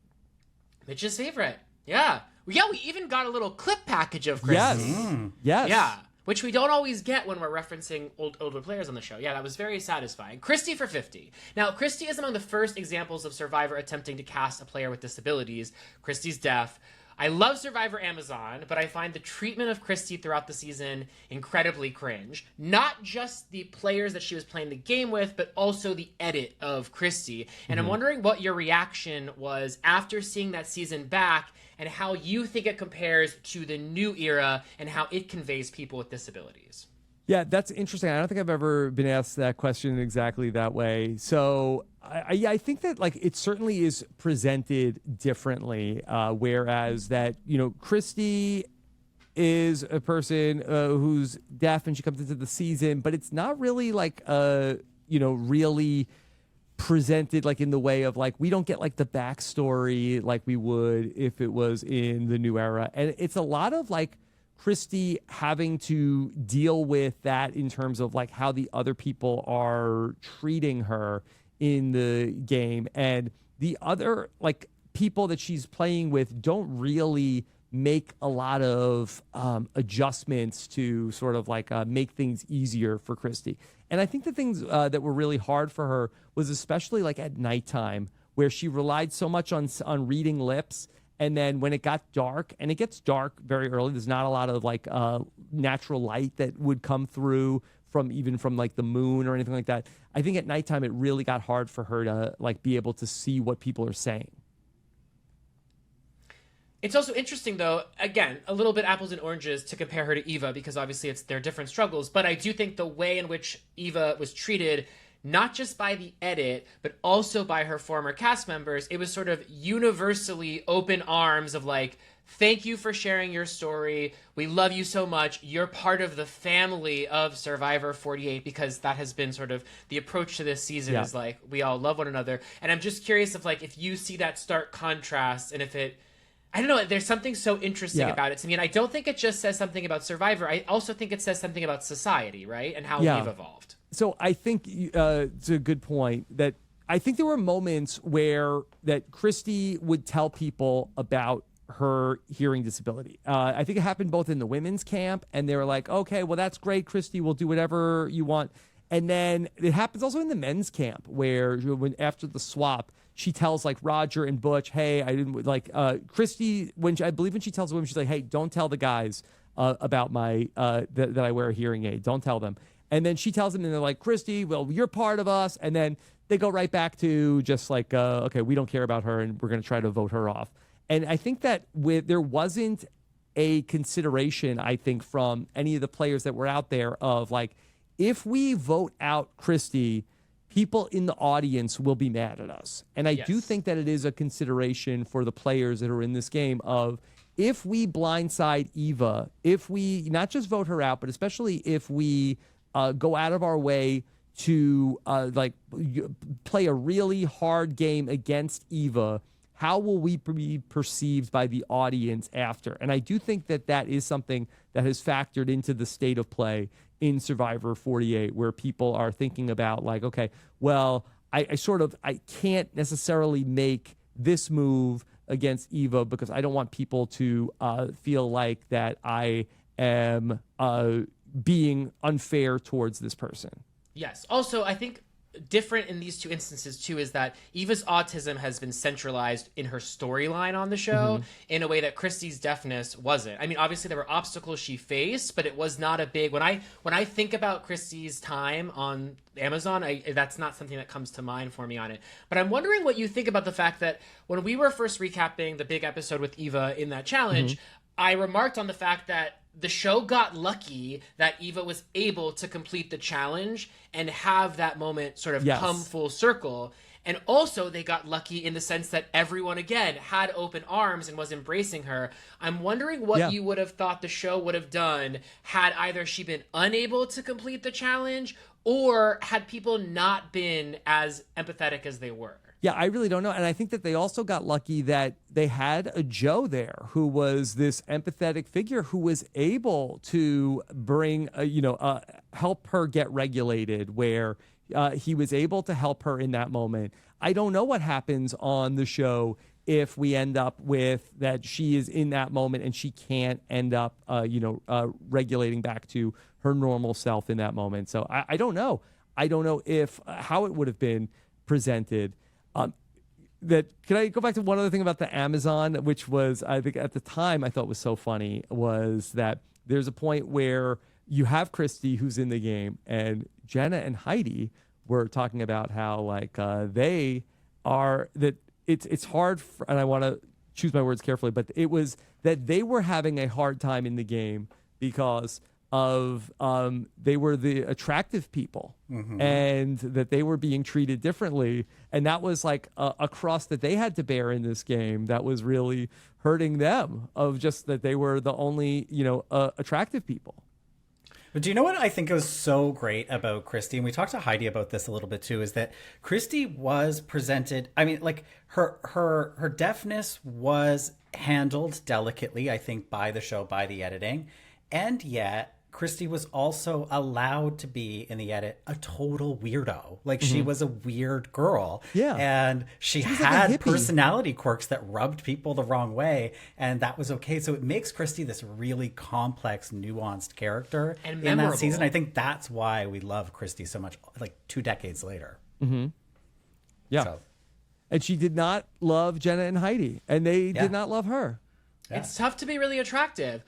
Mitch's favorite. Yeah. We even got a little clip package of Christy. Yes. Yeah. Which we don't always get when we're referencing older players on the show. Yeah, that was very satisfying. Christy for 50. Now, Christy is among the first examples of Survivor attempting to cast a player with disabilities. Christy's deaf. I love Survivor Amazon, but I find the treatment of Christy throughout the season incredibly cringe. Not just the players that she was playing the game with, but also the edit of Christy. And I'm wondering what your reaction was after seeing that season back, and how you think it compares to the new era and how it conveys people with disabilities. Yeah, that's interesting. I don't think I've ever been asked that question exactly that way. So I think that like it certainly is presented differently, whereas that, Christy is a person who's deaf and she comes into the season, but it's not really like, really presented like in the way of like we don't get like the backstory like we would if it was in the new era, and it's a lot of like Christy having to deal with that in terms of like how the other people are treating her in the game, and the other like people that she's playing with don't really make a lot of adjustments to sort of like make things easier for Christy. And I think the things that were really hard for her was especially like at nighttime, where she relied so much on reading lips. And then when it got dark, and it gets dark very early, there's not a lot of like natural light that would come through from like the moon or anything like that. I think at nighttime it really got hard for her to like be able to see what people are saying. It's also interesting, though, again, a little bit apples and oranges to compare her to Eva, because obviously they're different struggles. But I do think the way in which Eva was treated, not just by the edit, but also by her former cast members, it was sort of universally open arms of like, thank you for sharing your story. We love you so much. You're part of the family of Survivor 48, because that has been sort of the approach to this season is like, we all love one another. And I'm just curious if you see that stark contrast, and if it, I don't know, there's something so interesting about it to me. And I don't think it just says something about Survivor. I also think it says something about society, right? And how we've evolved. So I think it's a good point that I think there were moments where that Christy would tell people about her hearing disability. I think it happened both in the women's camp, and they were like, okay, well, that's great, Christy, we'll do whatever you want. And then it happens also in the men's camp, where when after the swap, she tells like Roger and Butch, hey, I didn't like Christy, I believe when she tells the women, she's like, hey, don't tell the guys about my that I wear a hearing aid. Don't tell them. And then she tells them, and they're like, Christy, well, you're part of us. And then they go right back to just like, okay, we don't care about her, and we're going to try to vote her off. And I think that there wasn't a consideration, I think, from any of the players that were out there of like, if we vote out Christy, people in the audience will be mad at us. And I do think that it is a consideration for the players that are in this game of, if we blindside Eva, if we not just vote her out, but especially if we go out of our way to play a really hard game against Eva, how will we be perceived by the audience after? And I do think that that is something that has factored into the state of play in Survivor 48, where people are thinking about like, okay, well, I can't necessarily make this move against Eva because I don't want people to feel like that I am being unfair towards this person. Yes. Also, I think different in these two instances too is that Eva's autism has been centralized in her storyline on the show in a way that Christy's deafness wasn't. I mean, obviously there were obstacles she faced, but it was not a big. When I think about Christy's time on Amazon, that's not something that comes to mind for me on it. But I'm wondering what you think about the fact that when we were first recapping the big episode with Eva in that challenge, I remarked on the fact that the show got lucky that Eva was able to complete the challenge and have that moment sort of come full circle. And also they got lucky in the sense that everyone, again, had open arms and was embracing her. I'm wondering what you would have thought the show would have done had either she been unable to complete the challenge or had people not been as empathetic as they were. Yeah, I really don't know. And I think that they also got lucky that they had a Joe there who was this empathetic figure who was able to bring, help her get regulated, where he was able to help her in that moment. I don't know what happens on the show if we end up with that she is in that moment and she can't end up, regulating back to her normal self in that moment. So I don't know. I don't know how it would have been presented. Can I go back to one other thing about the Amazon, which was, I think at the time I thought was so funny, was that there's a point where you have Christy who's in the game, and Jenna and Heidi were talking about how they are, that it's hard and I want to choose my words carefully, but it was that they were having a hard time in the game because of they were the attractive people and that they were being treated differently, and that was like a cross that they had to bear in this game that was really hurting them, of just that they were the only attractive people. But do you know what I think was so great about Christy? And we talked to Heidi about this a little bit too, is that Christy was presented, I mean, like her deafness was handled delicately, I think, by the show, by the editing. And yet Christy was also allowed to be in the edit a total weirdo. Like she was a weird girl. Yeah. And she had like personality quirks that rubbed people the wrong way. And that was okay. So it makes Christy this really complex, nuanced character and in that season. I think that's why we love Christy so much, like 2 decades later. Yeah. So. And she did not love Jenna and Heidi, and they did not love her. Yeah. It's tough to be really attractive.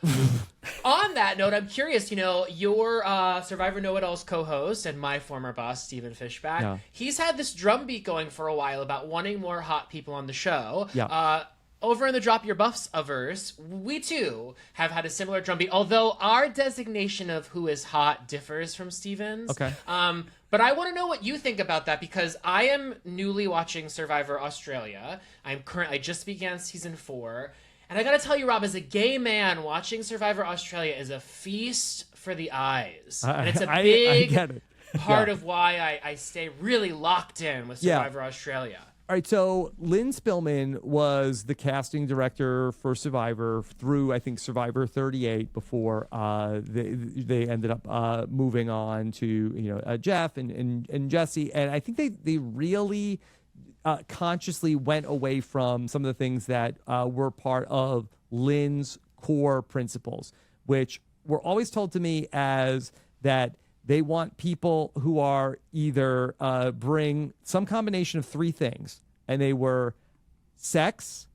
On that note, I'm curious, your Survivor Know-It-All's co-host and my former boss, Stephen Fishback, he's had this drumbeat going for a while about wanting more hot people on the show. Yeah. Over in the Drop Your Buffs averse, we too have had a similar drumbeat, although our designation of who is hot differs from Stephen's. Okay. But I want to know what you think about that, because I am newly watching Survivor Australia. I just began season 4. And I got to tell you, Rob, as a gay man, watching Survivor Australia is a feast for the eyes. And it's a big part of why I stay really locked in with Survivor Australia. All right, so Lynn Spillman was the casting director for Survivor through, I think, Survivor 38 before they ended up moving on to Jeff and Jesse. And I think they really consciously went away from some of the things that were part of Lynn's core principles, which were always told to me as that they want people who are either bring some combination of 3 things, and they were sex,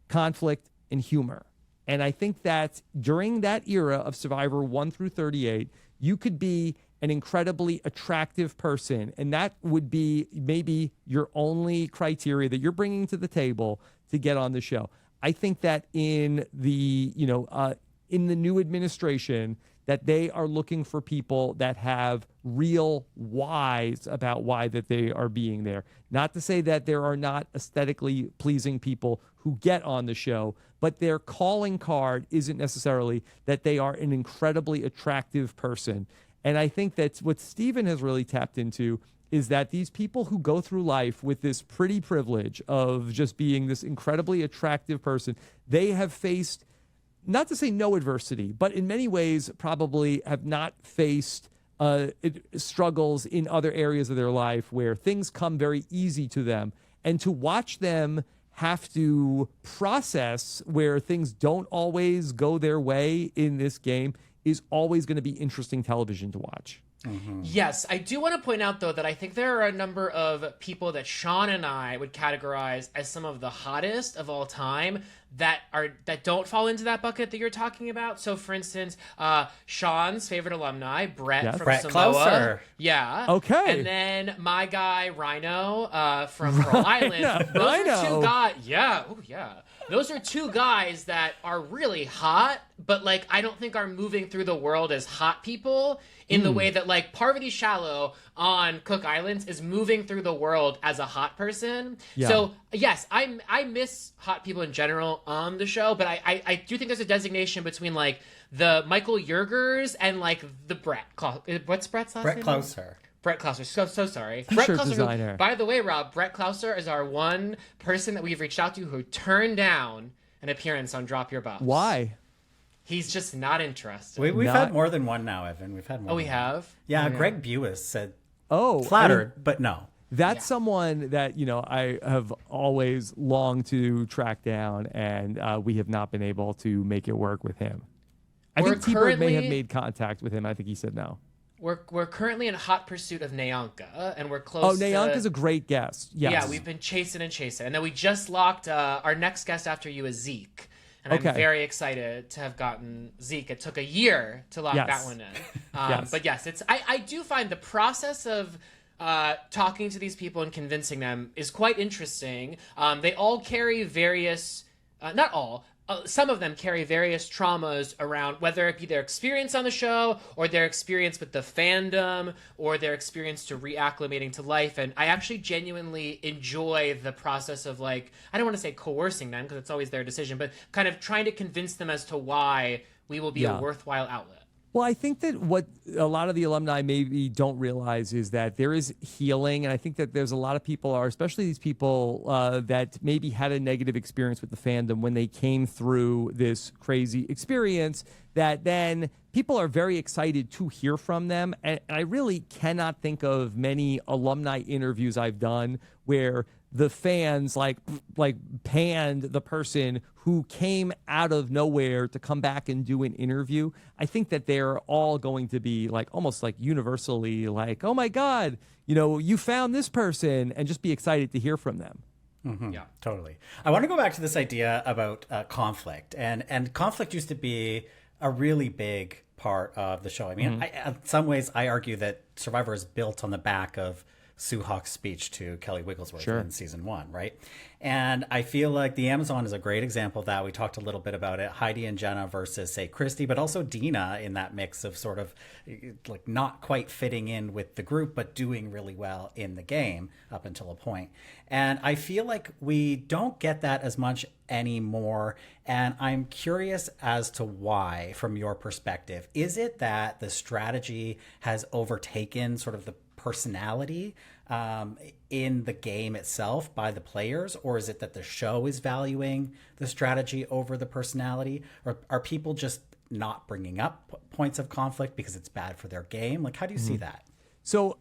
conflict, and humor. And I think that during that era of Survivor 1 through 38, you could be an incredibly attractive person, and that would be maybe your only criteria that you're bringing to the table to get on the show. I think that in the new administration, that they are looking for people that have real whys about why that they are being there. Not to say that there are not aesthetically pleasing people who get on the show, but their calling card isn't necessarily that they are an incredibly attractive person. And I think that's what Steven has really tapped into is that these people who go through life with this pretty privilege of just being this incredibly attractive person, they have faced, not to say no adversity, but in many ways probably have not faced struggles in other areas of their life where things come very easy to them. And to watch them have to process where things don't always go their way in this game is always going to be interesting television to watch. Mm-hmm. Yes, I do want to point out, though, that I think there are a number of people that Sean and I would categorize as some of the hottest of all time that don't fall into that bucket that you're talking about. So, for instance, Sean's favorite alumni, Brett from Brett Samoa. Klauser. Yeah. Okay. And then my guy, Rhino from Pearl Island. Those are two guys. Yeah. Oh, yeah. Those are two guys that are really hot, but, like, I don't think are moving through the world as hot people in the way that, like, Parvati Shallow on Cook Islands is moving through the world as a hot person. Yeah. So, yes, I miss hot people in general on the show, but I do think there's a designation between, like, the Michael Yergers and, like, the Brett. What's Brett's last name? Brett Klauser. Brett Klauser. So sorry. T-shirt Brett Klauser, designer. who, by the way, Rob, Brett Klauser is our one person that we've reached out to who turned down an appearance on Drop Your Buffs. Why? He's just not interested. We've had more than one now, Evan. We've had more. Oh, we have? Yeah, Greg Buis said flattered, but no. That's someone that, I have always longed to track down, and we have not been able to make it work with him. I think T-Bird may have made contact with him. I think he said no. We're currently in hot pursuit of Nyanka, and we're close. Oh, Nyanka's a great guest. Yes. Yeah, we've been chasing, and then we just locked our next guest after you is Zeke, and I'm very excited to have gotten Zeke. It took a year to lock that one in, but yes, I do find the process of talking to these people and convincing them is quite interesting. They all carry various, not all. Some of them carry various traumas around, whether it be their experience on the show or their experience with the fandom or their experience to reacclimating to life. And I actually genuinely enjoy the process of, like, I don't want to say coercing them because it's always their decision, but kind of trying to convince them as to why we will be a worthwhile outlet. Well, I think that what a lot of the alumni maybe don't realize is that there is healing. And I think that there's a lot of people, especially these people that maybe had a negative experience with the fandom when they came through this crazy experience, that then people are very excited to hear from them. And I really cannot think of many alumni interviews I've done where the fans like panned the person who came out of nowhere to come back and do an interview. I think that they're all going to be like almost like universally like, oh my God, you found this person, and just be excited to hear from them. Mm-hmm. Yeah, totally. I want to go back to this idea about conflict, and conflict used to be a really big part of the show. I mean, in some ways, I argue that Survivor is built on the back of Sue Hawk's speech to Kelly Wigglesworth in season 1, right? And I feel like the Amazon is a great example of that. We talked a little bit about it. Heidi and Jenna versus, say, Christy, but also Dina in that mix of sort of like not quite fitting in with the group, but doing really well in the game up until a point. And I feel like we don't get that as much anymore. And I'm curious as to why, from your perspective. Is it that the strategy has overtaken sort of the personality in the game itself by the players, or is it that the show is valuing the strategy over the personality, or are people just not bringing up points of conflict because it's bad for their game? Like, how do you see that? So,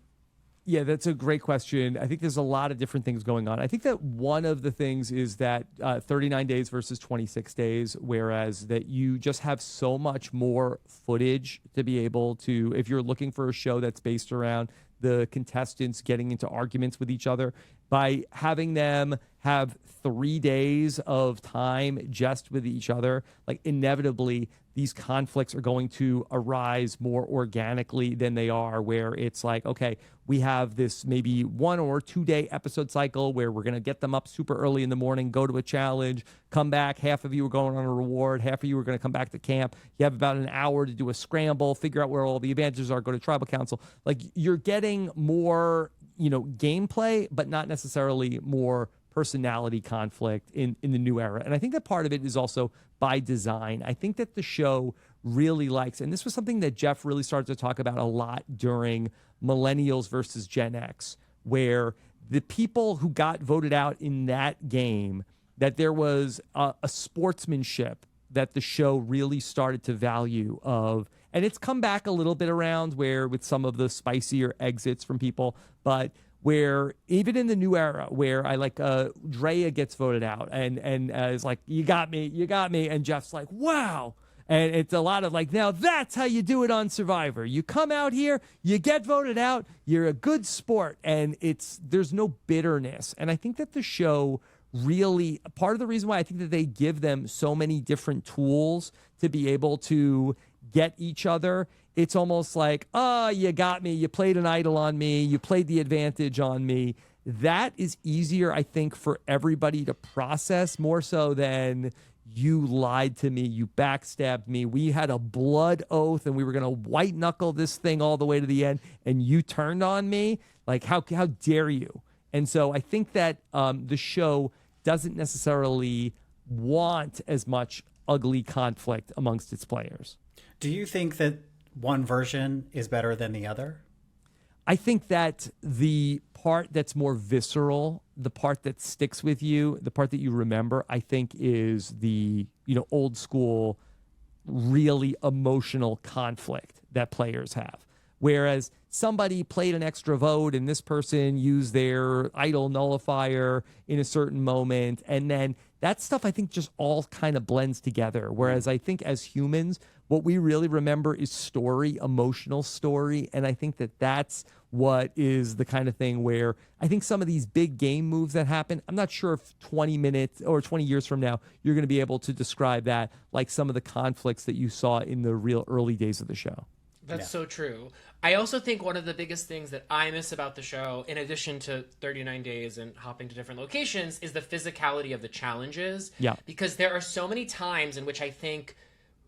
yeah, that's a great question. I think there's a lot of different things going on. I think that one of the things is that 39 days versus 26 days, whereas that you just have so much more footage to be able to, if you're looking for a show that's based around the contestants getting into arguments with each other, by having them have 3 days of time just with each other, like inevitably these conflicts are going to arise more organically than they are where it's like, okay, we have this maybe 1 or 2 day episode cycle where we're going to get them up super early in the morning, go to a challenge, come back. Half of you are going on a reward. Half of you are going to come back to camp. You have about an hour to do a scramble, figure out where all the advantages are, go to tribal council. Like, you're getting more, gameplay, but not necessarily more personality conflict in the new era. And I think that part of it is also by design. I think that the show really likes, and this was something that Jeff really started to talk about a lot during Millennials versus Gen X, where the people who got voted out in that game, that there was a sportsmanship that the show really started to value of, and it's come back a little bit around where with some of the spicier exits from people, but where even in the new era where I like Drea gets voted out and is like, you got me. And Jeff's like, wow. And it's a lot of like, now that's how you do it on Survivor. You come out here, you get voted out, you're a good sport. And there's no bitterness. And I think that the show really, part of the reason why I think that they give them so many different tools to be able to get each other, it's almost like, oh, you got me. You played an idol on me. You played the advantage on me. That is easier, I think, for everybody to process more so than you lied to me. You backstabbed me. We had a blood oath and we were going to white knuckle this thing all the way to the end. And you turned on me. Like, how dare you? And so I think that the show doesn't necessarily want as much ugly conflict amongst its players. Do you think that one version is better than the other? I think that the part that's more visceral, the part that sticks with you, the part that you remember, I think is the, old school, really emotional conflict that players have. Whereas somebody played an extra vote and this person used their idol nullifier in a certain moment. And then that stuff, I think, just all kind of blends together. Whereas I think as humans, what we really remember is story, emotional story. And I think that that's what is the kind of thing where I think some of these big game moves that happen, I'm not sure if 20 minutes or 20 years from now, you're going to be able to describe that like some of the conflicts that you saw in the real early days of the show. That's so true. I also think one of the biggest things that I miss about the show, in addition to 39 days and hopping to different locations, is the physicality of the challenges. Yeah. Because there are so many times in which I think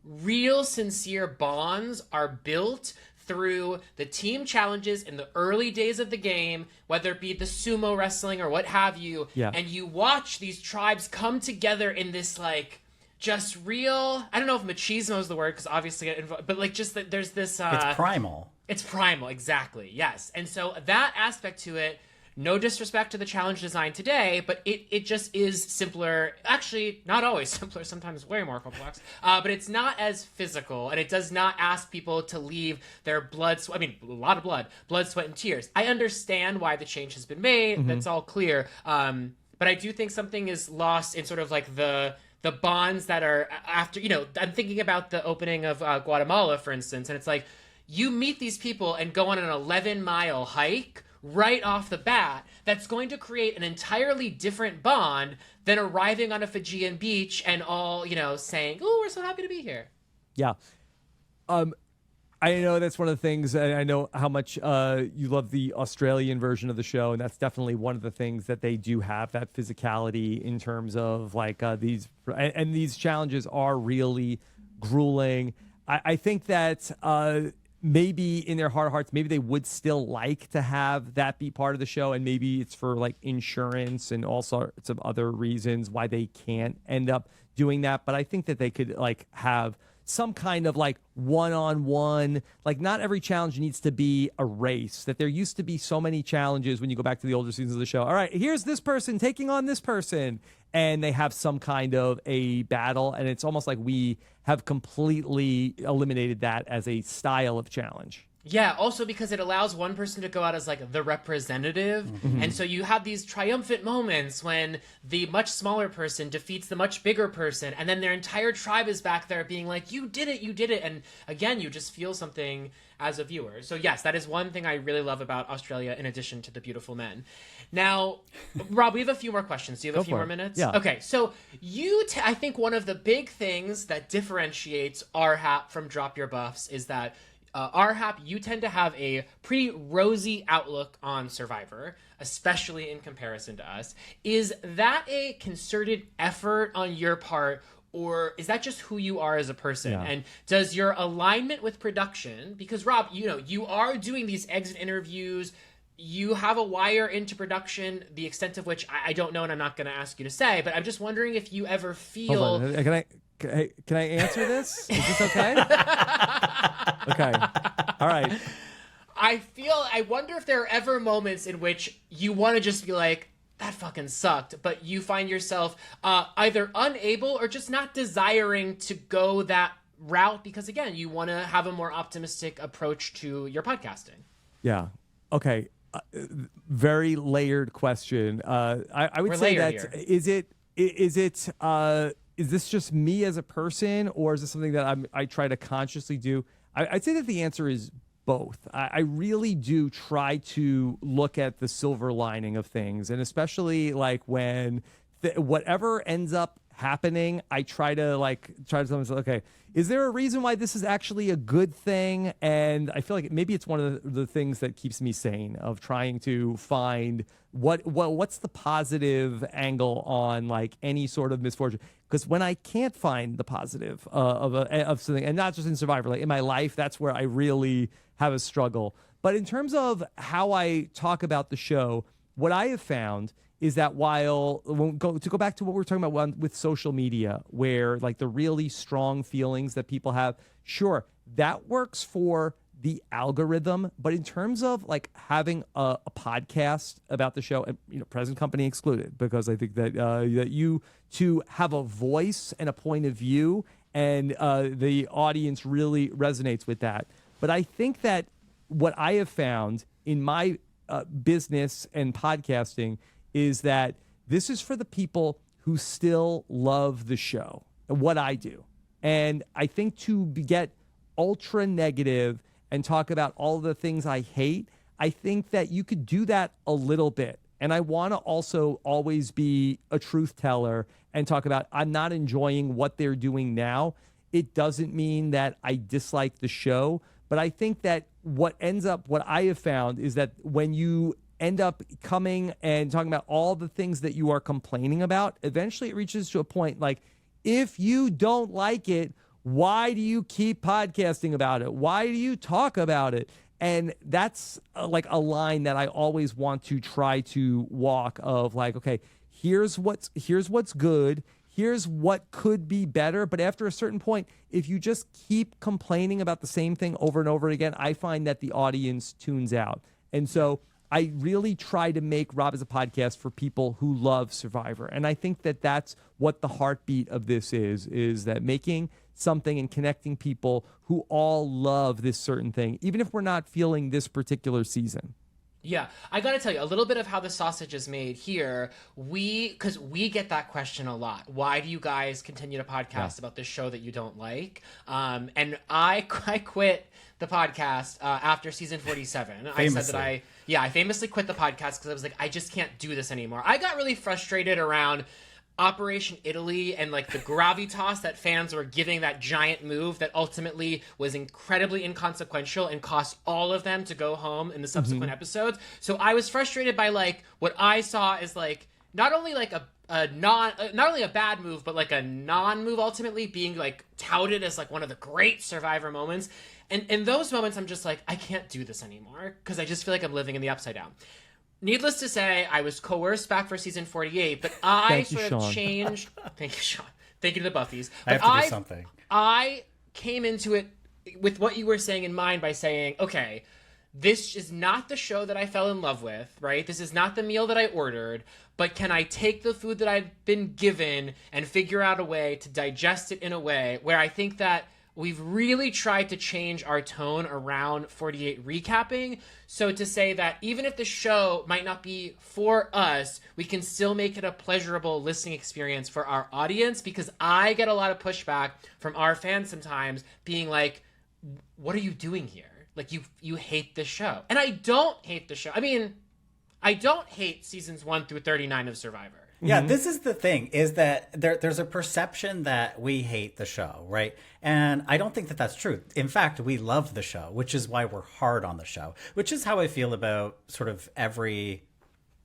real sincere bonds are built through the team challenges in the early days of the game, whether it be the sumo wrestling or what have you. Yeah. And you watch these tribes come together in this like just real, I don't know if machismo is the word because obviously, but like just that there's this. It's primal. It's primal, exactly. Yes. And so that aspect to it, no disrespect to the challenge design today, but it just is simpler. Actually, not always simpler, sometimes way more complex. But it's not as physical, and it does not ask people to leave their blood, a lot of blood, sweat, and tears. I understand why the change has been made. Mm-hmm. That's all clear. But I do think something is lost in sort of like the bonds that are after, I'm thinking about the opening of Guatemala, for instance, and it's like, you meet these people and go on an 11-mile hike right off the bat that's going to create an entirely different bond than arriving on a Fijian beach and all, saying, oh, we're so happy to be here. Yeah. I know that's one of the things, and I know how much you love the Australian version of the show, and that's definitely one of the things that they do have, that physicality in terms of like these challenges are really grueling. I think that maybe in their heart of hearts, maybe they would still like to have that be part of the show, and maybe it's for like insurance and all sorts of other reasons why they can't end up doing that. But I think that they could like have some kind of like one-on-one, like not every challenge needs to be a race, that there used to be so many challenges when you go back to the older seasons of the show. All right, here's this person taking on this person, and they have some kind of a battle, and it's almost like we have completely eliminated that as a style of challenge. Yeah, also because it allows one person to go out as like the representative. Mm-hmm. And so you have these triumphant moments when the much smaller person defeats the much bigger person, and then their entire tribe is back there being like, you did it. And again, you just feel something as a viewer. So yes, that is one thing I really love about Australia in addition to the beautiful men. Now, Rob, we have a few more questions. Do you have a few more minutes? Yeah. Okay, so I think one of the big things that differentiates RHAP from Drop Your Buffs is that RHAP, you tend to have a pretty rosy outlook on Survivor, especially in comparison to us. Is that a concerted effort on your part, or is that just who you are as a person? Yeah. And does your alignment with production, because Rob, you are doing these exit interviews, you have a wire into production, the extent of which I don't know and I'm not going to ask you to say, but I'm just wondering if you ever feel... Hold on. Can I answer this? Is this okay? Okay. All right. I wonder if there are ever moments in which you want to just be like, that fucking sucked, but you find yourself either unable or just not desiring to go that route because, again, you want to have a more optimistic approach to your podcasting. Yeah. Okay. Very layered question. I would say that here. Is this just me as a person, or is this something that I try to consciously do? I'd say that the answer is both. I really do try to look at the silver lining of things, and especially like when whatever ends up happening, I try to tell myself, okay, is there a reason why this is actually a good thing? And I feel like maybe it's one of the things that keeps me sane, of trying to find what's the positive angle on like any sort of misfortune. Because when I can't find the positive of something, and not just in Survivor, like in my life, that's where I really have a struggle. But in terms of how I talk about the show, what I have found is that to go back to what we were talking about with social media, where like the really strong feelings that people have, sure, that works for the algorithm. But in terms of like having a podcast about the show, and present company excluded, because I think that that you to have a voice and a point of view, and the audience really resonates with that. But I think that what I have found in my business and podcasting is that this is for the people who still love the show and what I do. And I think to get ultra negative and talk about all the things I hate, I think that you could do that a little bit. And I want to also always be a truth teller and talk about, I'm not enjoying what they're doing now. It doesn't mean that I dislike the show, but I think that what I have found is that when you end up coming and talking about all the things that you are complaining about, eventually it reaches to a point like, if you don't like it, why do you keep podcasting about it? Why do you talk about it? And that's like a line that I always want to try to walk, of like, okay, here's what's good. Here's what could be better. But after a certain point, if you just keep complaining about the same thing over and over again, I find that the audience tunes out. And so I really try to make Rob as a podcast for people who love Survivor. And I think that that's what the heartbeat of this is that making something and connecting people who all love this certain thing, even if we're not feeling this particular season. Yeah, I got to tell you a little bit of how the sausage is made here. Because we get that question a lot. Why do you guys continue to podcast about this show that you don't like? And I quit the podcast after season 47. Famously. I said that I famously quit the podcast because I was like, I just can't do this anymore. I got really frustrated around Operation Italy and like the gravitas that fans were giving that giant move that ultimately was incredibly inconsequential and cost all of them to go home in the subsequent episodes. So I was frustrated by like what I saw as like not only like not only a bad move, but like a non-move ultimately being like touted as like one of the great Survivor moments. And in those moments, I'm just like, I can't do this anymore because I just feel like I'm living in the upside down. Needless to say, I was coerced back for season 48, but I sort of changed. Thank you, Sean. Thank you to the Buffies. But I have to do something. I came into it with what you were saying in mind by saying, okay, this is not the show that I fell in love with, right? This is not the meal that I ordered, but can I take the food that I've been given and figure out a way to digest it in a way where I think that we've really tried to change our tone around 48 recapping. So to say that even if the show might not be for us, we can still make it a pleasurable listening experience for our audience, because I get a lot of pushback from our fans sometimes being like, what are you doing here? Like you hate the show. And I don't hate the show. I mean, I don't hate seasons 1 through 39 of Survivor. Yeah, this is the thing, is that there's a perception that we hate the show, right? And I don't think that that's true. In fact, we love the show, which is why we're hard on the show, which is how I feel about sort of every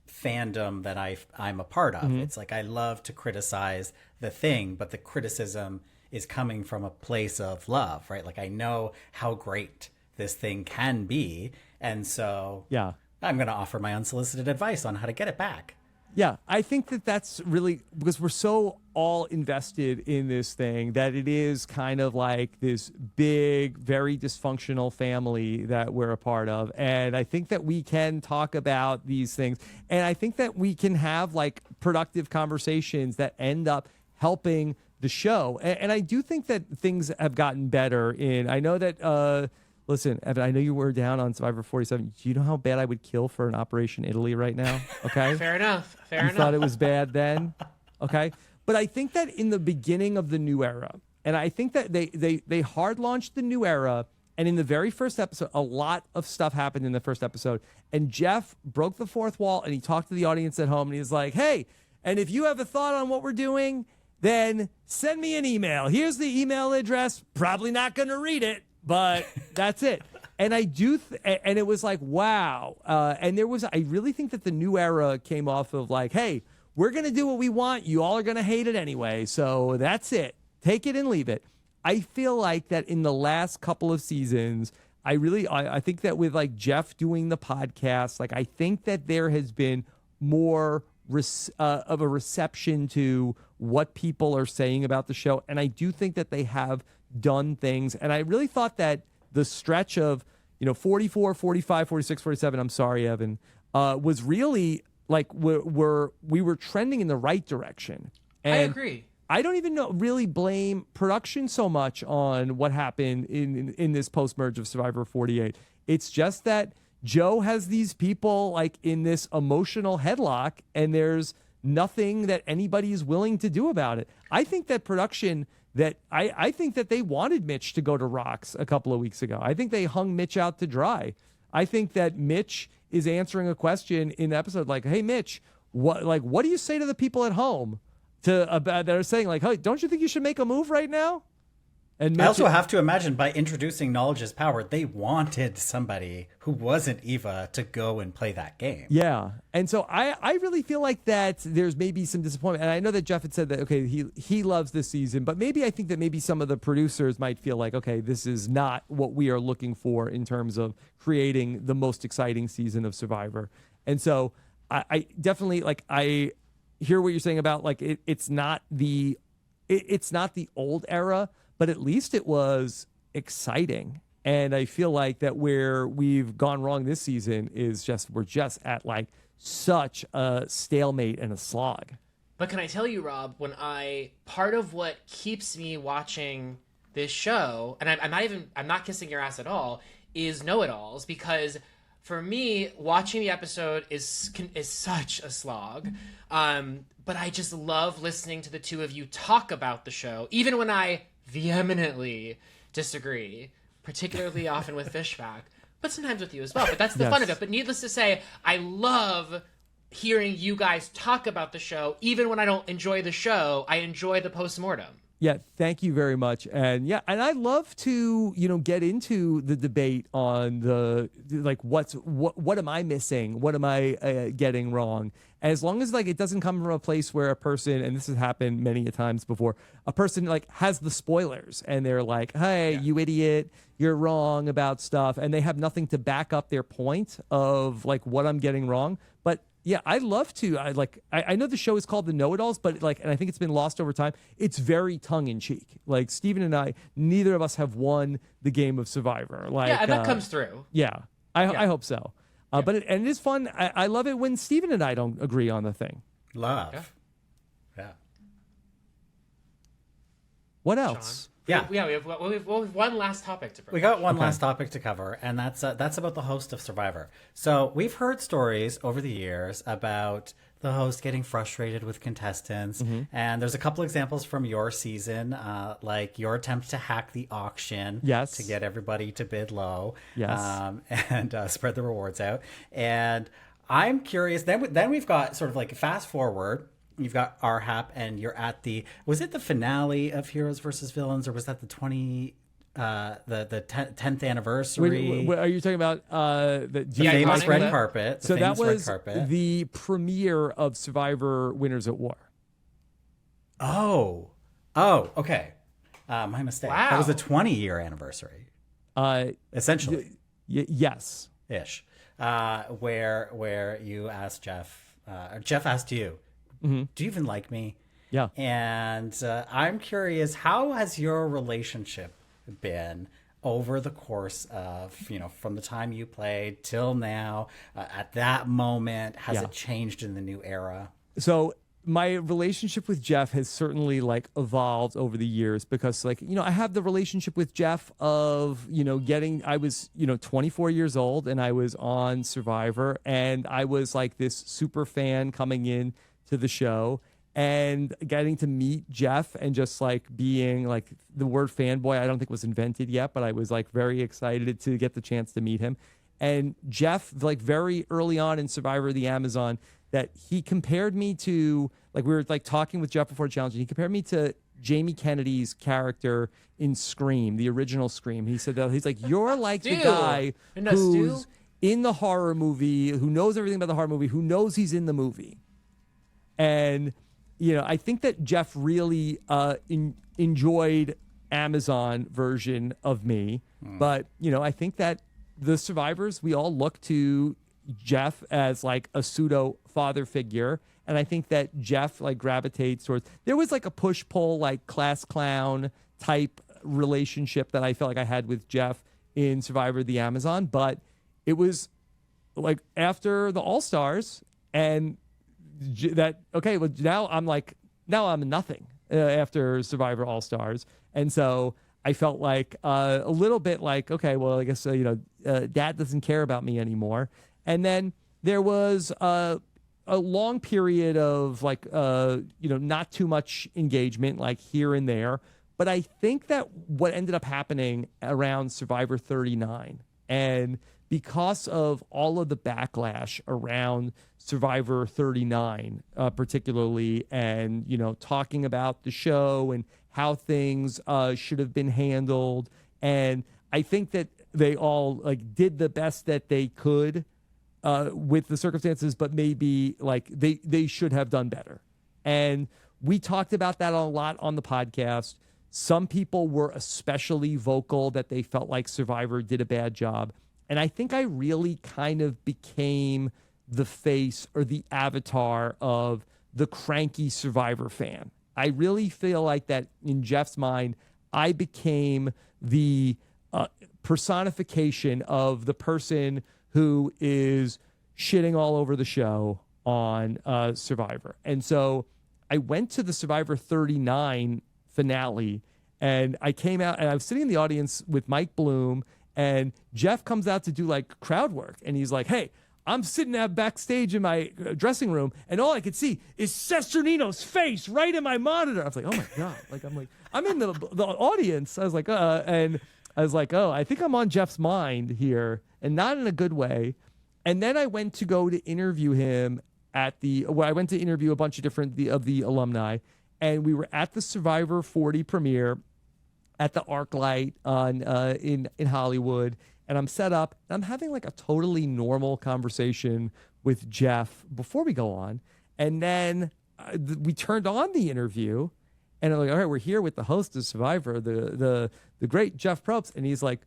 fandom that I'm a part of. It's like I love to criticize the thing, but the criticism is coming from a place of love, right? Like I know how great this thing can be, and so I'm going to offer my unsolicited advice on how to get it back. Yeah, I think that that's really because we're so all invested in this thing that it is kind of like this big, very dysfunctional family that we're a part of. And I think that we can talk about these things. And I think that we can have like productive conversations that end up helping the show. And I do think that things have gotten better I know that, listen, Evan, I know you were down on Survivor 47. Do you know how bad I would kill for an Operation Italy right now? Okay. Fair enough. You thought it was bad then? Okay. But I think that in the beginning of the new era, and I think that they hard launched the new era, and in the very first episode, a lot of stuff happened in the first episode. And Jeff broke the fourth wall and he talked to the audience at home and he was like, hey, and if you have a thought on what we're doing, then send me an email. Here's the email address. Probably not going to read it, but that's it. And I do, and it was like, wow. And I really think that the new era came off of like, hey, we're going to do what we want. You all are going to hate it anyway. So that's it. Take it and leave it. I feel like that in the last couple of seasons, I think that with like Jeff doing the podcast, like I think that there has been more of a reception to what people are saying about the show. And I do think that they have done things. And I really thought that the stretch of, 44, 45, 46, 47, I'm sorry, Evan, was really like we were trending in the right direction. And I agree. I don't even really blame production so much on what happened in this post-merge of Survivor 48. It's just that Joe has these people like in this emotional headlock and there's nothing that anybody is willing to do about it. I think that production I think that they wanted Mitch to go to Rocks a couple of weeks ago. I think they hung Mitch out to dry. I think that Mitch is answering a question in the episode like, hey, Mitch, what do you say to the people at home that are saying like, hey, don't you think you should make a move right now? And Mitch, I also have to imagine by introducing knowledge is power, they wanted somebody who wasn't Eva to go and play that game. Yeah. And so I really feel like that there's maybe some disappointment. And I know that Jeff had said that, okay, he loves this season, but maybe I think that maybe some of the producers might feel like, okay, this is not what we are looking for in terms of creating the most exciting season of Survivor. And so I definitely like, I hear what you're saying about like, it's not the old era, but at least it was exciting. And I feel like that where we've gone wrong this season is we're just at like such a stalemate and a slog. But can I tell you, Rob, part of what keeps me watching this show, and I'm not kissing your ass at all, is know-it-alls, because for me, watching the episode is such a slog. But I just love listening to the two of you talk about the show, even when I vehemently disagree, particularly often with Fishback, but sometimes with you as well. But that's the fun of it. But needless to say, I love hearing you guys talk about the show. Even when I don't enjoy the show, I enjoy the postmortem. Yeah, thank you very much. And and I love to, get into the debate on what am I missing? What am I getting wrong? As long as it doesn't come from a place where a person, and this has happened many a times before, a person has the spoilers and they're like, hey, you idiot, you're wrong about stuff. And they have nothing to back up their point of what I'm getting wrong. But yeah, I love to. I know the show is called The Know-It-Alls, but and I think it's been lost over time. It's very tongue in cheek. Stephen and I, neither of us have won the game of Survivor. And that comes through. Yeah, I hope so. But it is fun. I love it when Stephen and I don't agree on the thing. Love. Yeah. What else? Sean? We have one last topic to bring. We got one last topic to cover, and that's about the host of Survivor. So we've heard stories over the years about the host getting frustrated with contestants, and there's a couple examples from your season, like your attempt to hack the auction to get everybody to bid low, and spread the rewards out. And I'm curious. Then we've got sort of fast forward. You've got RHAP, and you're at was it the finale of Heroes versus Villains, or was that the 10th anniversary? Are you talking about the famous red carpet? So that was the premiere of Survivor Winners at War. Oh, okay. My mistake. Wow. That was the 20-year anniversary. Essentially. Yes. Ish. Where you asked Jeff Jeff asked you, Mm-hmm. do you even like me? Yeah. And I'm curious, how has your relationship been over the course of, from the time you played till now? At that moment, has it changed in the new era? So my relationship with Jeff has certainly like evolved over the years because I have the relationship with Jeff of, I was, 24 years old and I was on Survivor and I was like this super fan coming in to the show and getting to meet Jeff and just like being like the word fanboy, I don't think was invented yet, but I was like very excited to get the chance to meet him. And Jeff, like very early on in Survivor the Amazon, that he compared me to, like we were like talking with Jeff before the challenge, and he compared me to Jamie Kennedy's character in Scream, the original Scream. He said that he's like, you're like the guy who's in the horror movie, who knows everything about the horror movie, who knows he's in the movie. And, I think that Jeff really enjoyed Amazon version of me. But, I think that the survivors, we all look to Jeff as like a pseudo father figure. And I think that Jeff like gravitates towards, there was like a push-pull, like class clown type relationship that I felt like I had with Jeff in Survivor the Amazon. But it was like after the All-Stars and now I'm nothing after Survivor All-Stars. And so I felt like a little bit like, okay, well, I guess, Dad doesn't care about me anymore. And then there was a long period of like, not too much engagement, like here and there. But I think that what ended up happening around Survivor 39, and because of all of the backlash around Survivor 39, particularly, and, talking about the show and how things should have been handled. And I think that they all like did the best that they could with the circumstances, but maybe like they should have done better. And we talked about that a lot on the podcast. Some people were especially vocal that they felt like Survivor did a bad job. And I think I really kind of became the face or the avatar of the cranky Survivor fan. I really feel like that in Jeff's mind, I became the personification of the person who is shitting all over the show on Survivor. And so I went to the Survivor 39 finale, and I came out, and I was sitting in the audience with Mike Bloom, and Jeff comes out to do like crowd work, and he's like, hey, I'm sitting out backstage in my dressing room, and all I could see is Cesternino's face right in my monitor. I was like, oh my God. I'm in the audience. I was like, oh, I think I'm on Jeff's mind here, and not in a good way. And then I went to go to interview him I went to interview a bunch of different of the alumni, and we were at the Survivor 40 premiere at the ArcLight in Hollywood, and I'm set up, and I'm having like a totally normal conversation with Jeff before we go on, and then we turned on the interview, and I'm like, all right, we're here with the host of Survivor, the great Jeff Probst, and he's like,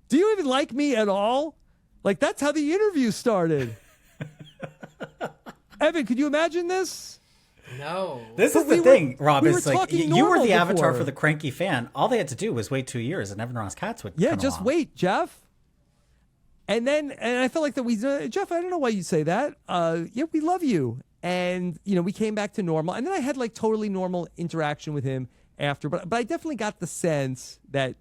do you even like me at all? Like, that's how the interview started. Evan, could you imagine this? No. This is the thing, Rob. It's like you were the avatar for the cranky fan. All they had to do was wait 2 years, and Evan Ross Katz would come just along. Wait, Jeff. And I felt like that Jeff, I don't know why you say that. We love you. And, we came back to normal. And then I had like totally normal interaction with him after. But I definitely got the sense that,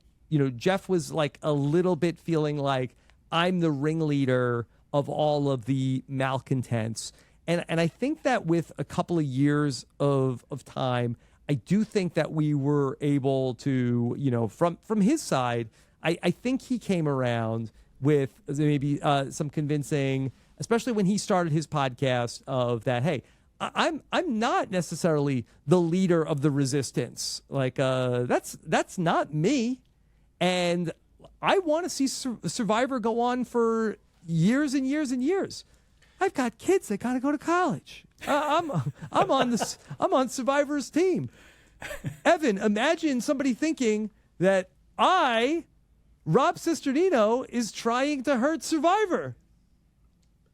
Jeff was like a little bit feeling like I'm the ringleader of all of the malcontents. And I think that with a couple of years of time, I do think that we were able to, from his side, I think he came around with maybe some convincing, especially when he started his podcast of that, hey, I'm not necessarily the leader of the resistance. Like, that's not me. And I want to see Survivor go on for years and years and years. I've got kids that got to go to college. I'm on Survivor's team. Evan, imagine somebody thinking that Rob Cesternino, is trying to hurt Survivor.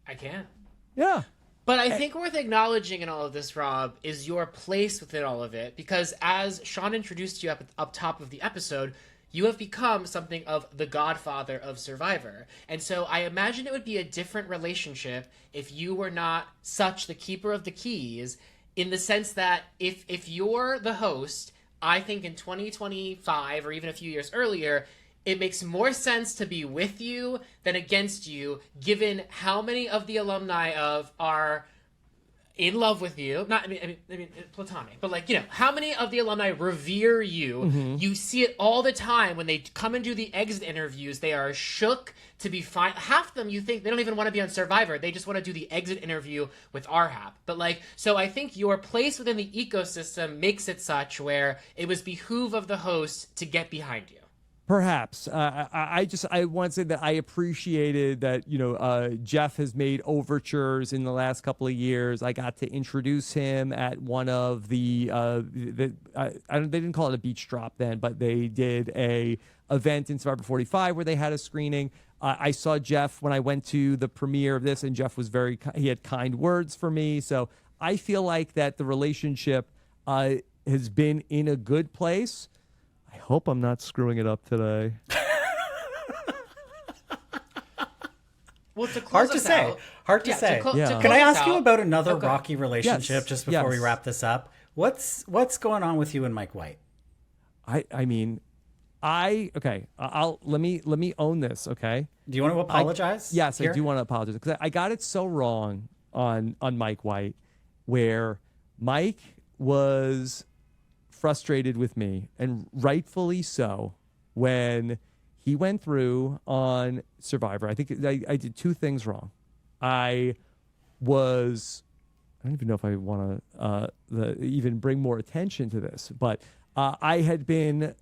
I can't. Yeah. But I think worth acknowledging in all of this, Rob, is your place within all of it. Because as Sean introduced you up top of the episode, you have become something of the godfather of Survivor. And so I imagine it would be a different relationship if you were not such the keeper of the keys, in the sense that if you're the host, I think in 2025 or even a few years earlier, it makes more sense to be with you than against you, given how many of the alumni are in love with you. Not, I mean, platonic, but like, how many of the alumni revere you? Mm-hmm. You see it all the time when they come and do the exit interviews. They are shook to be fine. Half of them, you think they don't even want to be on Survivor. They just want to do the exit interview with RHAP. But so I think your place within the ecosystem makes it such where it was behoove of the host to get behind you. Perhaps. I want to say that I appreciated that, Jeff has made overtures in the last couple of years. I got to introduce him at one of they didn't call it a beach drop then, but they did a event in Survivor 45 where they had a screening. I saw Jeff when I went to the premiere of this, and Jeff was he had kind words for me. So I feel like that the relationship has been in a good place. I hope I'm not screwing it up today. Well, to close Hard to say. out, Hard to say. Can I ask you about another rocky relationship just before we wrap this up? What's going on with you and Mike White? Let me own this, okay? Do you want to apologize? Yes, here? I do want to apologize because I got it so wrong on Mike White, where Mike was frustrated with me, and rightfully so, when he went through on Survivor. I think I did two things wrong. I don't even know if I want to even bring more attention to this, but I had been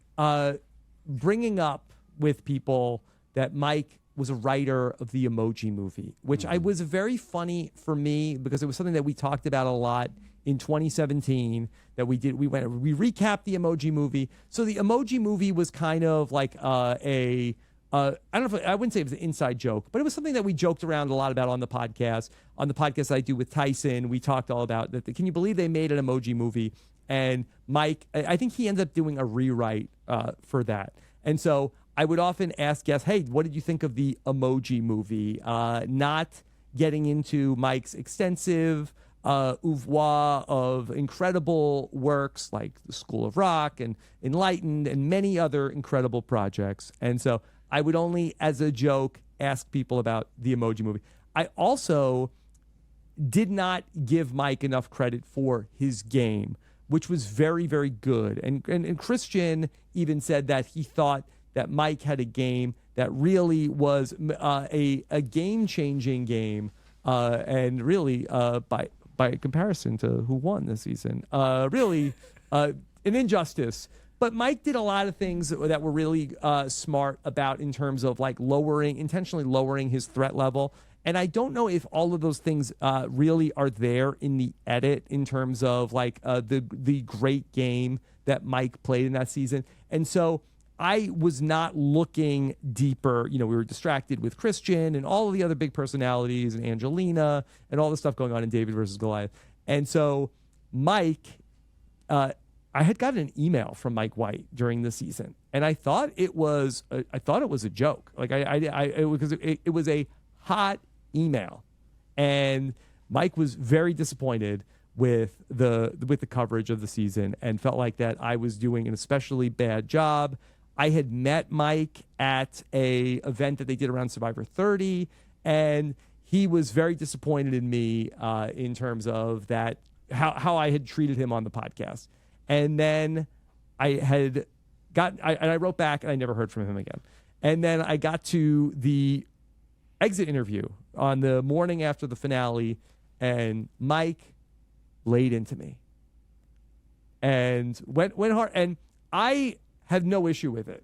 bringing up with people that Mike was a writer of the Emoji Movie, which I was very funny for me because it was something that we talked about a lot in 2017 that we recapped the Emoji Movie. So the Emoji Movie was kind of like I wouldn't say it was an inside joke, but it was something that we joked around a lot about on the podcast. On the podcast I do with Tyson, we talked all about that. Can you believe they made an Emoji Movie? And Mike, I think he ended up doing a rewrite for that. And so I would often ask guests, hey, what did you think of the Emoji Movie? Not getting into Mike's extensive oeuvre of incredible works like The School of Rock and Enlightened and many other incredible projects. And so I would only, as a joke, ask people about the Emoji Movie. I also did not give Mike enough credit for his game, which was very, very good. And Christian even said that he thought that Mike had a game that really was a game-changing game, and really by comparison to who won this season, really an injustice. But Mike did a lot of things that were really smart about in terms of like intentionally lowering his threat level. And I don't know if all of those things really are there in the edit in terms of like the great game that Mike played in that season. And so I was not looking deeper. We were distracted with Christian and all of the other big personalities and Angelina and all the stuff going on in David versus Goliath. And so Mike, I had gotten an email from Mike White during the season, and I thought it was a joke. Like it was a hot email, and Mike was very disappointed with the coverage of the season and felt like that I was doing an especially bad job. I had met Mike at a event that they did around Survivor 30, and he was very disappointed in me in terms of that how I had treated him on the podcast. And then I wrote back, and I never heard from him again. And then I got to the exit interview on the morning after the finale, and Mike laid into me and went hard. And I had no issue with it.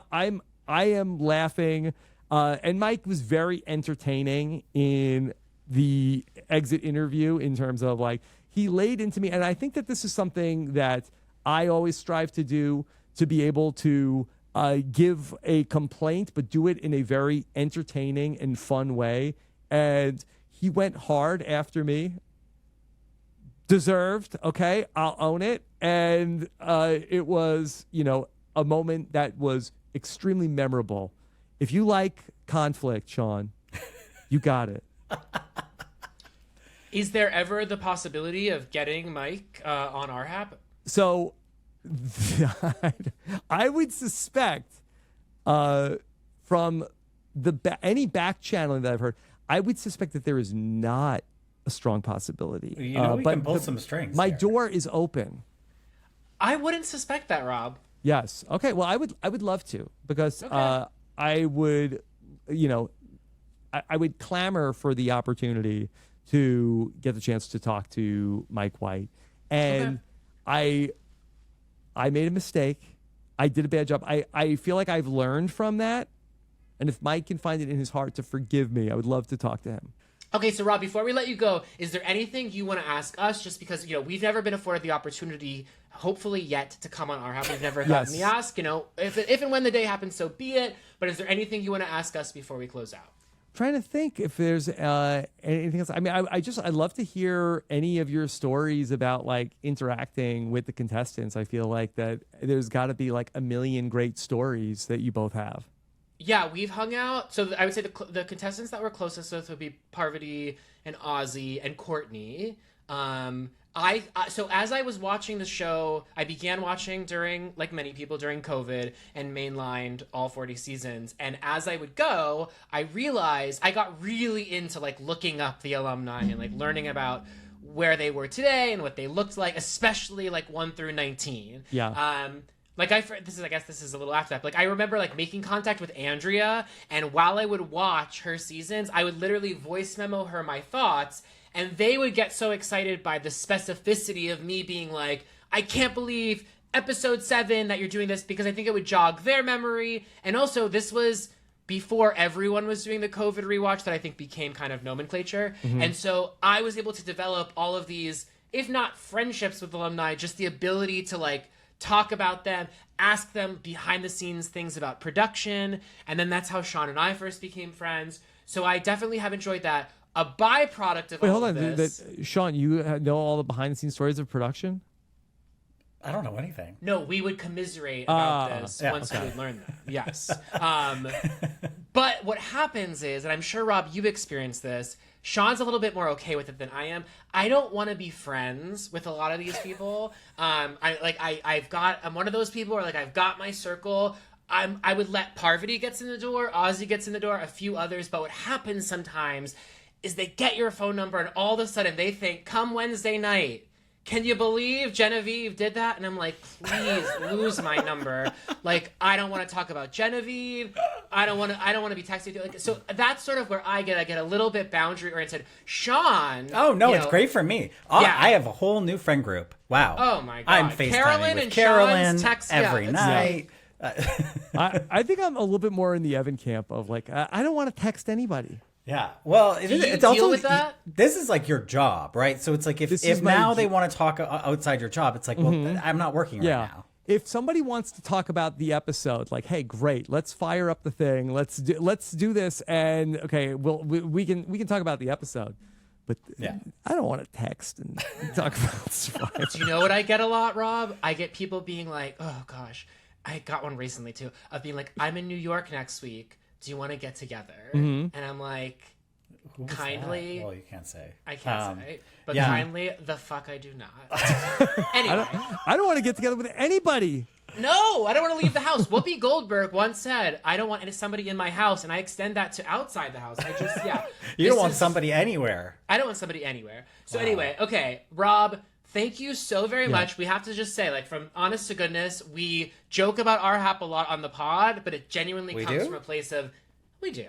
I am laughing. And Mike was very entertaining in the exit interview in terms of like, he laid into me. And I think that this is something that I always strive to do, to be able to give a complaint, but do it in a very entertaining and fun way. And he went hard after me. Deserved, okay? I'll own it. And it was, a moment that was extremely memorable. If you like conflict, Sean, you got it. Is there ever the possibility of getting Mike on our app? So I would suspect from any back channeling that I've heard, I would suspect that there is not a strong possibility. We can pull some strings. My door is open. I wouldn't suspect that, Rob. Yes. Okay. Well, I would love to, because I would, I would clamor for the opportunity to get the chance to talk to Mike White. And I made a mistake. I did a bad job. I feel like I've learned from that. And if Mike can find it in his heart to forgive me, I would love to talk to him. Okay, so Rob, before we let you go, is there anything you want to ask us? Just because, we've never been afforded the opportunity, hopefully yet, to come on our house. We've never gotten the ask. If and when the day happens, so be it. But is there anything you want to ask us before we close out? Trying to think if there's anything else. I mean, I'd love to hear any of your stories about like interacting with the contestants. I feel like that there's got to be like a million great stories that you both have. Yeah, we've hung out. So I would say the contestants that we're closest with would be Parvati and Ozzy and Courtney. So as I was watching the show, I began watching during, like many people, during COVID, and mainlined all 40 seasons. And as I would go, I realized I got really into like looking up the alumni and like learning about where they were today and what they looked like, especially like 1 through 19. Yeah. I guess this is a little after that. Like I remember like making contact with Andrea, and while I would watch her seasons, I would literally voice memo her my thoughts, and they would get so excited by the specificity of me being like, I can't believe episode 7 that you're doing this, because I think it would jog their memory. And also this was before everyone was doing the COVID rewatch that I think became kind of nomenclature. Mm-hmm. And so I was able to develop all of these, if not friendships with alumni, just the ability to like talk about them, ask them behind the scenes things about production. And then that's how Sean and I first became friends. So I definitely have enjoyed that. A byproduct of all of this. Sean, you know all the behind the scenes stories of production? I don't know anything. No, we would commiserate about this once we would learn that. Yes. But what happens is, and I'm sure, Rob, you've experienced this, Sean's a little bit more okay with it than I am. I don't want to be friends with a lot of these people. I'm one of those people where like I've got my circle. I would let Parvati gets in the door, Ozzy gets in the door, a few others. But what happens sometimes is they get your phone number and all of a sudden they think, come Wednesday night, can you believe Genevieve did that? And I'm like, please lose my number. Like, I don't want to talk about Genevieve. I don't want to be texting you. Like, so that's sort of where I get a little bit boundary oriented. Sean. Oh no, it's great for me. I have a whole new friend group. Wow. Oh my God. I'm FaceTiming Carolyn with and Carolyn Sean's text every night. I think I'm a little bit more in the Evan camp of like, I don't want to text anybody. Yeah, well, it's also with that? This is like your job, right? So it's like if now they want to talk outside your job, it's like, well, I'm not working right now. If somebody wants to talk about the episode, like, hey, great, let's fire up the thing, let's do this, and okay, we can talk about the episode. But I don't want to text and talk about Survivor. Do you know what I get a lot, Rob? I get people being like, oh gosh, I got one recently too, of being like, I'm in New York next week. Do you want to get together? Mm-hmm. And I'm like, kindly. Well, you can't say. I can't say. But kindly, the fuck I do not. Anyway. I don't want to get together with anybody. No, I don't want to leave the house. Whoopi Goldberg once said, I don't want somebody in my house. And I extend that to outside the house. You don't want somebody anywhere. I don't want somebody anywhere. So anyway, okay, Rob, thank you so very much. We have to just say, like, from honest to goodness, we joke about our hap a lot on the pod, but it genuinely comes from a place of, we do.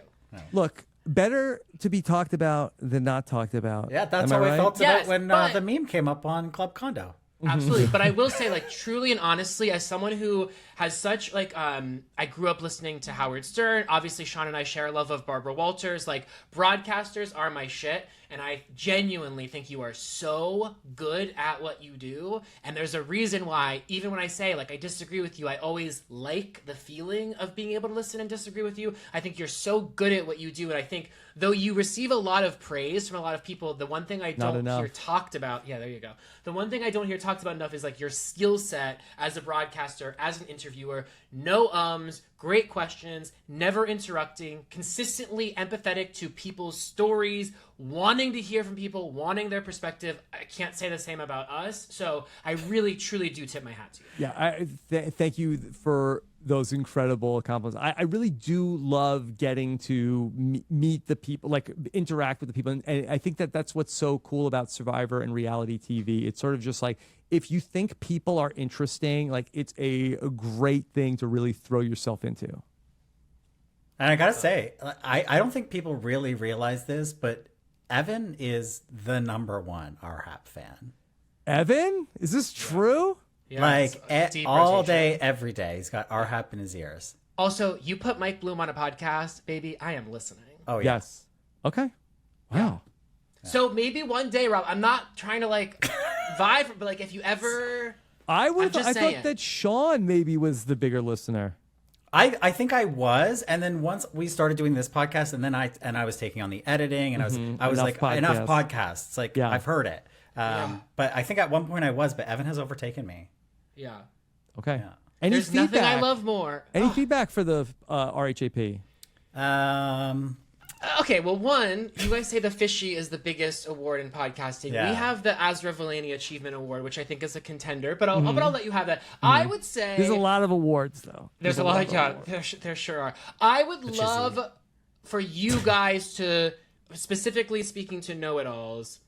Look, better to be talked about than not talked about. Yeah, that's how I felt about when the meme came up on Club Condo. Absolutely. But I will say, like, truly and honestly, as someone who has such, like, I grew up listening to Howard Stern. Obviously, Sean and I share a love of Barbara Walters. Like, broadcasters are my shit. and I genuinely think you are so good at what you do. And there's a reason why, even when I say, like, I disagree with you, I always like the feeling of being able to listen and disagree with you. I think you're so good at what you do. And I think, though you receive a lot of praise from a lot of people, the one thing I don't hear talked about, yeah, there you go. The one thing I don't hear talked about enough is, like, your skill set as a broadcaster, as an interviewer. No ums, great questions, never interrupting, consistently empathetic to people's stories, wanting to hear from people, wanting their perspective. I can't say the same about us. So I really, truly do tip my hat to you. Yeah, thank you for those incredible compliments. I really do love getting to meet the people, like interact with the people. And I think that that's what's so cool about Survivor and reality TV. It's sort of just like, if you think people are interesting, like it's a great thing to really throw yourself into. And I gotta say, I don't think people really realize this, but Evan is the #1 RHAP fan. Evan? Is this true? Yeah, like all rotation. day, every day. He's got RHAP in his ears. Also, you put Mike Bloom on a podcast, baby, I am listening. Oh, yeah. Yes. Okay. Wow. So maybe one day, Rob, I'm not trying to like vibe, but like if you ever... I just thought saying. that Sean maybe was the bigger listener. I think I was, and then once we started doing this podcast, and then I was taking on the editing, and I was like, enough podcasts. Like, I've heard it. But I think at one point I was, but Evan has overtaken me. Yeah. Okay. Yeah. Any There's feedback? nothing I love more. Any feedback for the RHAP? Okay, well, one, you guys say the Fishy is the biggest award in podcasting. Yeah. We have the Azra Villani Achievement Award, which I think is a contender, but I'll let you have that. I would say... There's a lot of awards, though. There's a lot, there sure are. I would love for you guys to, specifically speaking to know-it-alls,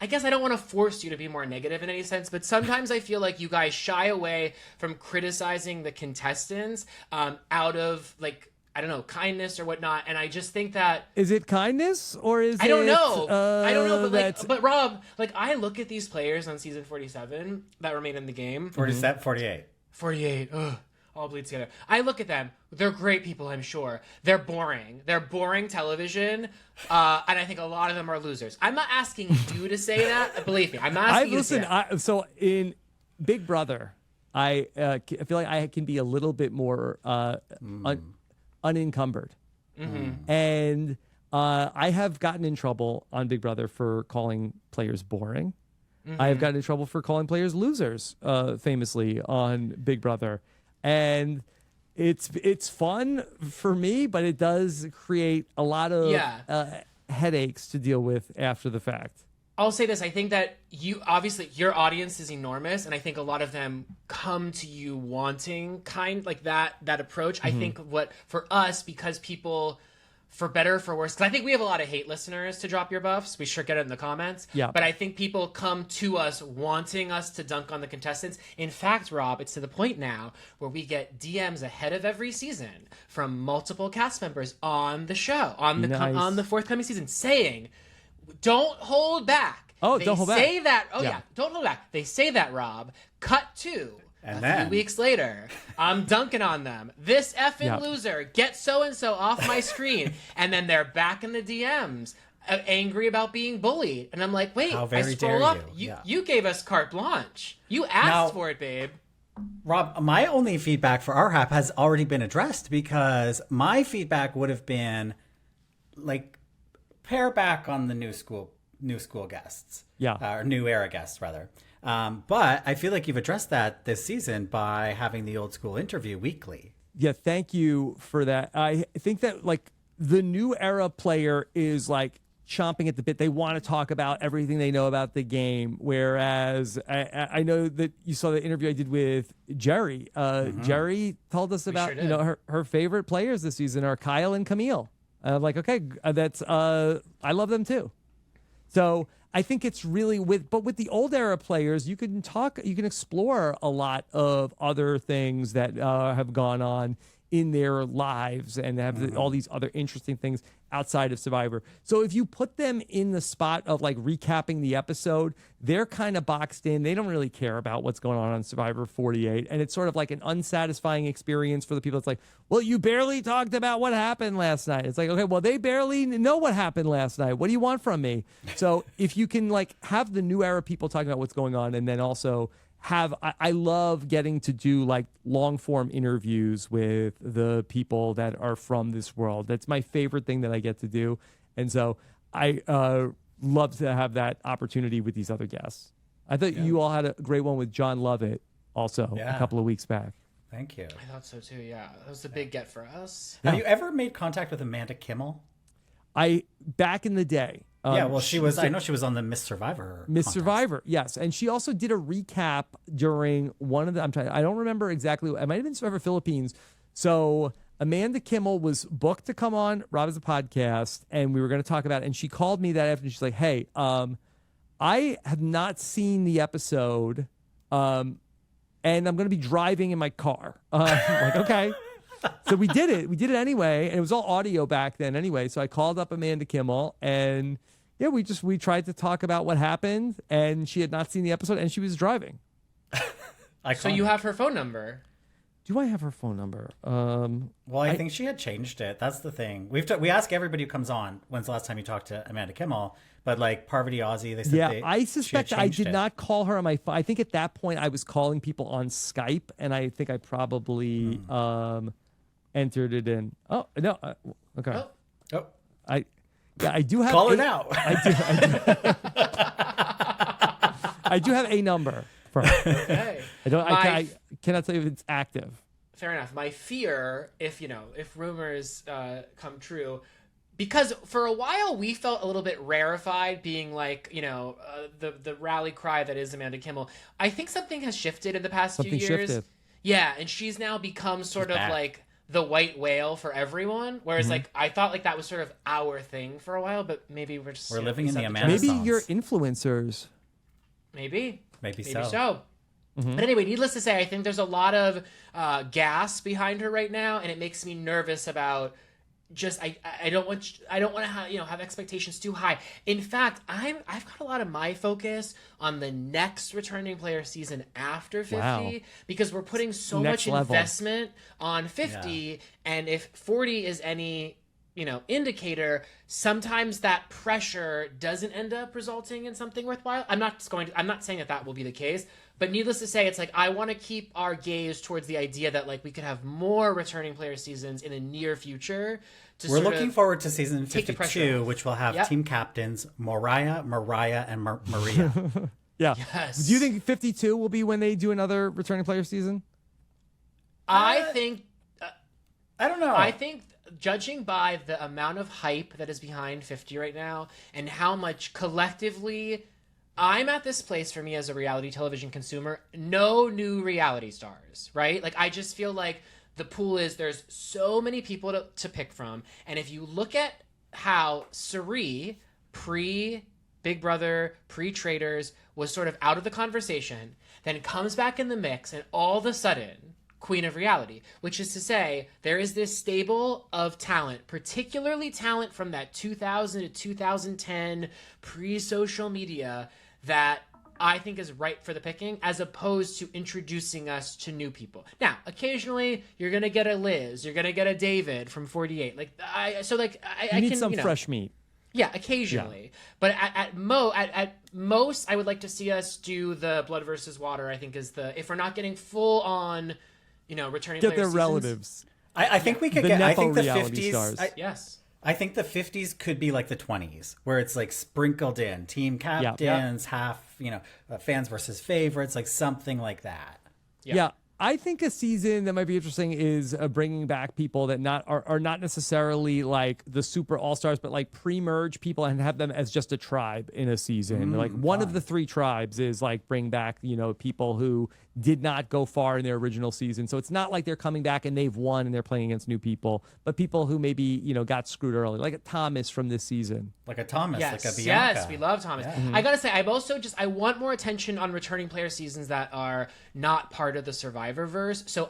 I guess I don't want to force you to be more negative in any sense, but sometimes I feel like you guys shy away from criticizing the contestants out of, like, I don't know, kindness or whatnot, and I just think that... Is it kindness, or is I don't it... know. I don't know, but, that... but Rob, like, I look at these players on season 47 that remain in the game. 47, 48. 48. Ugh. All bleed together. I look at them. They're great people, I'm sure. They're boring. They're boring television, and I think a lot of them are losers. I'm not asking you to say that. Believe me, I'm not asking you to say that. So in Big Brother, I feel like I can be a little bit more unencumbered. Mm-hmm. And I have gotten in trouble on Big Brother for calling players boring. Mm-hmm. I have gotten in trouble for calling players losers, famously on Big Brother. And it's fun for me, but it does create a lot of headaches to deal with after the fact. I'll say this. I think that obviously your audience is enormous, and I think a lot of them come to you wanting like that approach. Mm-hmm. I think what for us, because people, for better or for worse, because I think we have a lot of hate listeners to drop your buffs. We sure get it in the comments. Yeah. But I think people come to us wanting us to dunk on the contestants. In fact, Rob, it's to the point now where we get DMs ahead of every season from multiple cast members on the show, on the forthcoming season, saying, don't hold back. Oh, don't hold back. They say that. Oh, yeah. Don't hold back. They say that, Rob. Cut to and a few weeks later, I'm dunking on them. This effing loser, get so-and-so off my screen. And then they're back in the DMs, angry about being bullied. And I'm like, wait, I scroll up. You gave us carte blanche. You asked for it, babe. Rob, my only feedback for RHAP has already been addressed, because my feedback would have been, like, pare back on the new school guests. Or new era guests, rather. But I feel like you've addressed that this season by having the old school interview weekly. Yeah, thank you for that. I think that, like, the new era player is, like, chomping at the bit. They want to talk about everything they know about the game, whereas I know that you saw the interview I did with Jerry. Jerry told us about, her favorite players this season are Kyle and Camille. Like, okay, that's I love them too. So I think it's really with the old era players, you can explore a lot of other things that have gone on in their lives and have all these other interesting things outside of Survivor. So if you put them in the spot of like recapping the episode, they're kind of boxed in. They don't really care about what's going on Survivor 48. And it's sort of like an unsatisfying experience for the people. It's like, well, you barely talked about what happened last night. It's like, okay, well, they barely know what happened last night. What do you want from me? So if you can like have the new era people talking about what's going on, and then also I love getting to do like long form interviews with the people that are from this world. That's my favorite thing that I get to do. And so I love to have that opportunity with these other guests. I thought you all had a great one with John Lovett also a couple of weeks back. Thank you. I thought so too, yeah. That was a big get for us. Have you ever made contact with Amanda Kimmel? Back in the day. Yeah, well, she was. I know she was on the Miss Survivor. Survivor, yes, and she also did a recap during one of the. I don't remember exactly. It might have been Survivor Philippines. So Amanda Kimmel was booked to come on Rob as a podcast, and we were going to talk about it. And she called me that afternoon. She's like, "Hey, I have not seen the episode, and I'm going to be driving in my car." I'm like, okay. So we did it. We did it anyway, and it was all audio back then anyway. So I called up Amanda Kimmel, and we tried to talk about what happened, and she had not seen the episode, and she was driving. So you have her phone number? Do I have her phone number? Well, I think she had changed it. That's the thing. We ask everybody who comes on, when's the last time you talked to Amanda Kimmel? But like Parvati Ozzy, they said I suspect I did not call her on my phone. I think at that point I was calling people on Skype, and I think I probably entered it in. Oh no, okay. Oh, I do have. Call her now. I do have a number for her. Okay. I cannot tell you if it's active. Fair enough. My fear, if rumors come true, because for a while we felt a little bit rarefied, being like, the rally cry that is Amanda Kimmel. I think something has shifted in the past few years. Shifted. Yeah, and she's now become sort of like the white whale for everyone, whereas like I thought like that was sort of our thing for a while, but maybe we're living in the Amanda. Maybe you're influencers. Maybe so. Mm-hmm. But anyway, needless to say, I think there's a lot of gas behind her right now, and it makes me nervous about just I don't want to have expectations too high. In fact, I've got a lot of my focus on the next returning player season after 50 because we're putting so much investment on 50, and if 40 is any indicator, sometimes that pressure doesn't end up resulting in something worthwhile. I'm not saying that will be the case, but needless to say, it's like I want to keep our gaze towards the idea that like we could have more returning player seasons in the near future. We're looking forward to season 52, which will have team captains Mariah, and Maria. Yeah. Yes. Do you think 52 will be when they do another returning player season? I think. I don't know. I think, judging by the amount of hype that is behind 50 right now and how much collectively I'm at this place for me as a reality television consumer, no new reality stars, right? Like I just feel like the pool there's so many people to pick from. And if you look at how Cirie pre-Big Brother, pre-Traders was sort of out of the conversation, then comes back in the mix, and all of a sudden Queen of Reality, which is to say there is this stable of talent, particularly talent from that 2000 to 2010 pre-social media that I think is ripe for the picking, as opposed to introducing us to new people. Now, occasionally you're gonna get a Liz, you're gonna get a David from 48. I need some fresh meat. Yeah, occasionally. Yeah. But at most, I would like to see us do the Blood versus Water. I think is if we're not getting full on, returning get player their seasons, relatives. I think we could get. I think the 50s. Stars. Yes. I think the 50s could be like the 20s, where it's like sprinkled in team captains, half, fans versus favorites, like something like that. Yeah. I think a season that might be interesting is bringing back people that are not necessarily like the super all-stars, but like pre-merge people and have them as just a tribe in a season. Like one of the three tribes is like bring back, people who did not go far in their original season. So it's not like they're coming back and they've won and they're playing against new people, but people who maybe, got screwed early, like a Thomas from this season. Like a Thomas, yes. like a Bianca. Yes, we love Thomas. Yeah. I gotta say, I'm also I want more attention on returning player seasons that are not part of the Survivor Survivorverse. So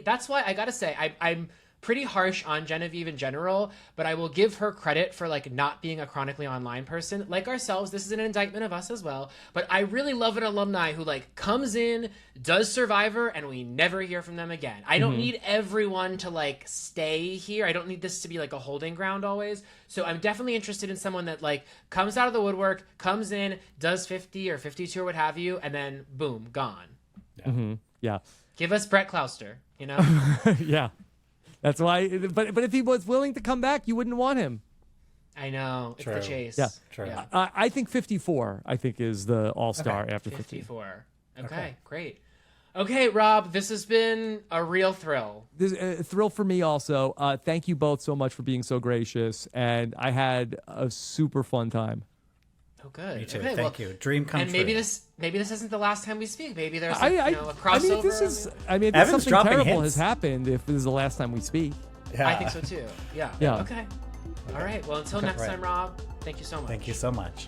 that's why I gotta say, I'm pretty harsh on Genevieve in general, but I will give her credit for like not being a chronically online person. Like ourselves, this is an indictment of us as well. But I really love an alumni who like comes in, does Survivor, and we never hear from them again. I don't need everyone to like stay here. I don't need this to be like a holding ground always. So I'm definitely interested in someone that like comes out of the woodwork, comes in, does 50 or 52 or what have you, and then boom, gone. Yeah. Give us Brett Clouster, you know? Yeah. That's why, but if he was willing to come back, you wouldn't want him. I know. It's the chase. Yeah. True. Yeah. I think 54, I think, is the all-star after 50. 54. Okay, great. Okay, Rob, this has been a real thrill. This a thrill for me also. Thank you both so much for being so gracious, and I had a super fun time. Oh, good. Me too. Okay, Thank you. Dream come and true. maybe this isn't the last time we speak. Maybe there's a crossover. I mean, Evan's something dropping terrible hints. has happened if this is the last time we speak. Yeah. I think so too. Yeah. Yeah. Okay. All right. Well, until next time, Rob. Thank you so much. Thank you so much.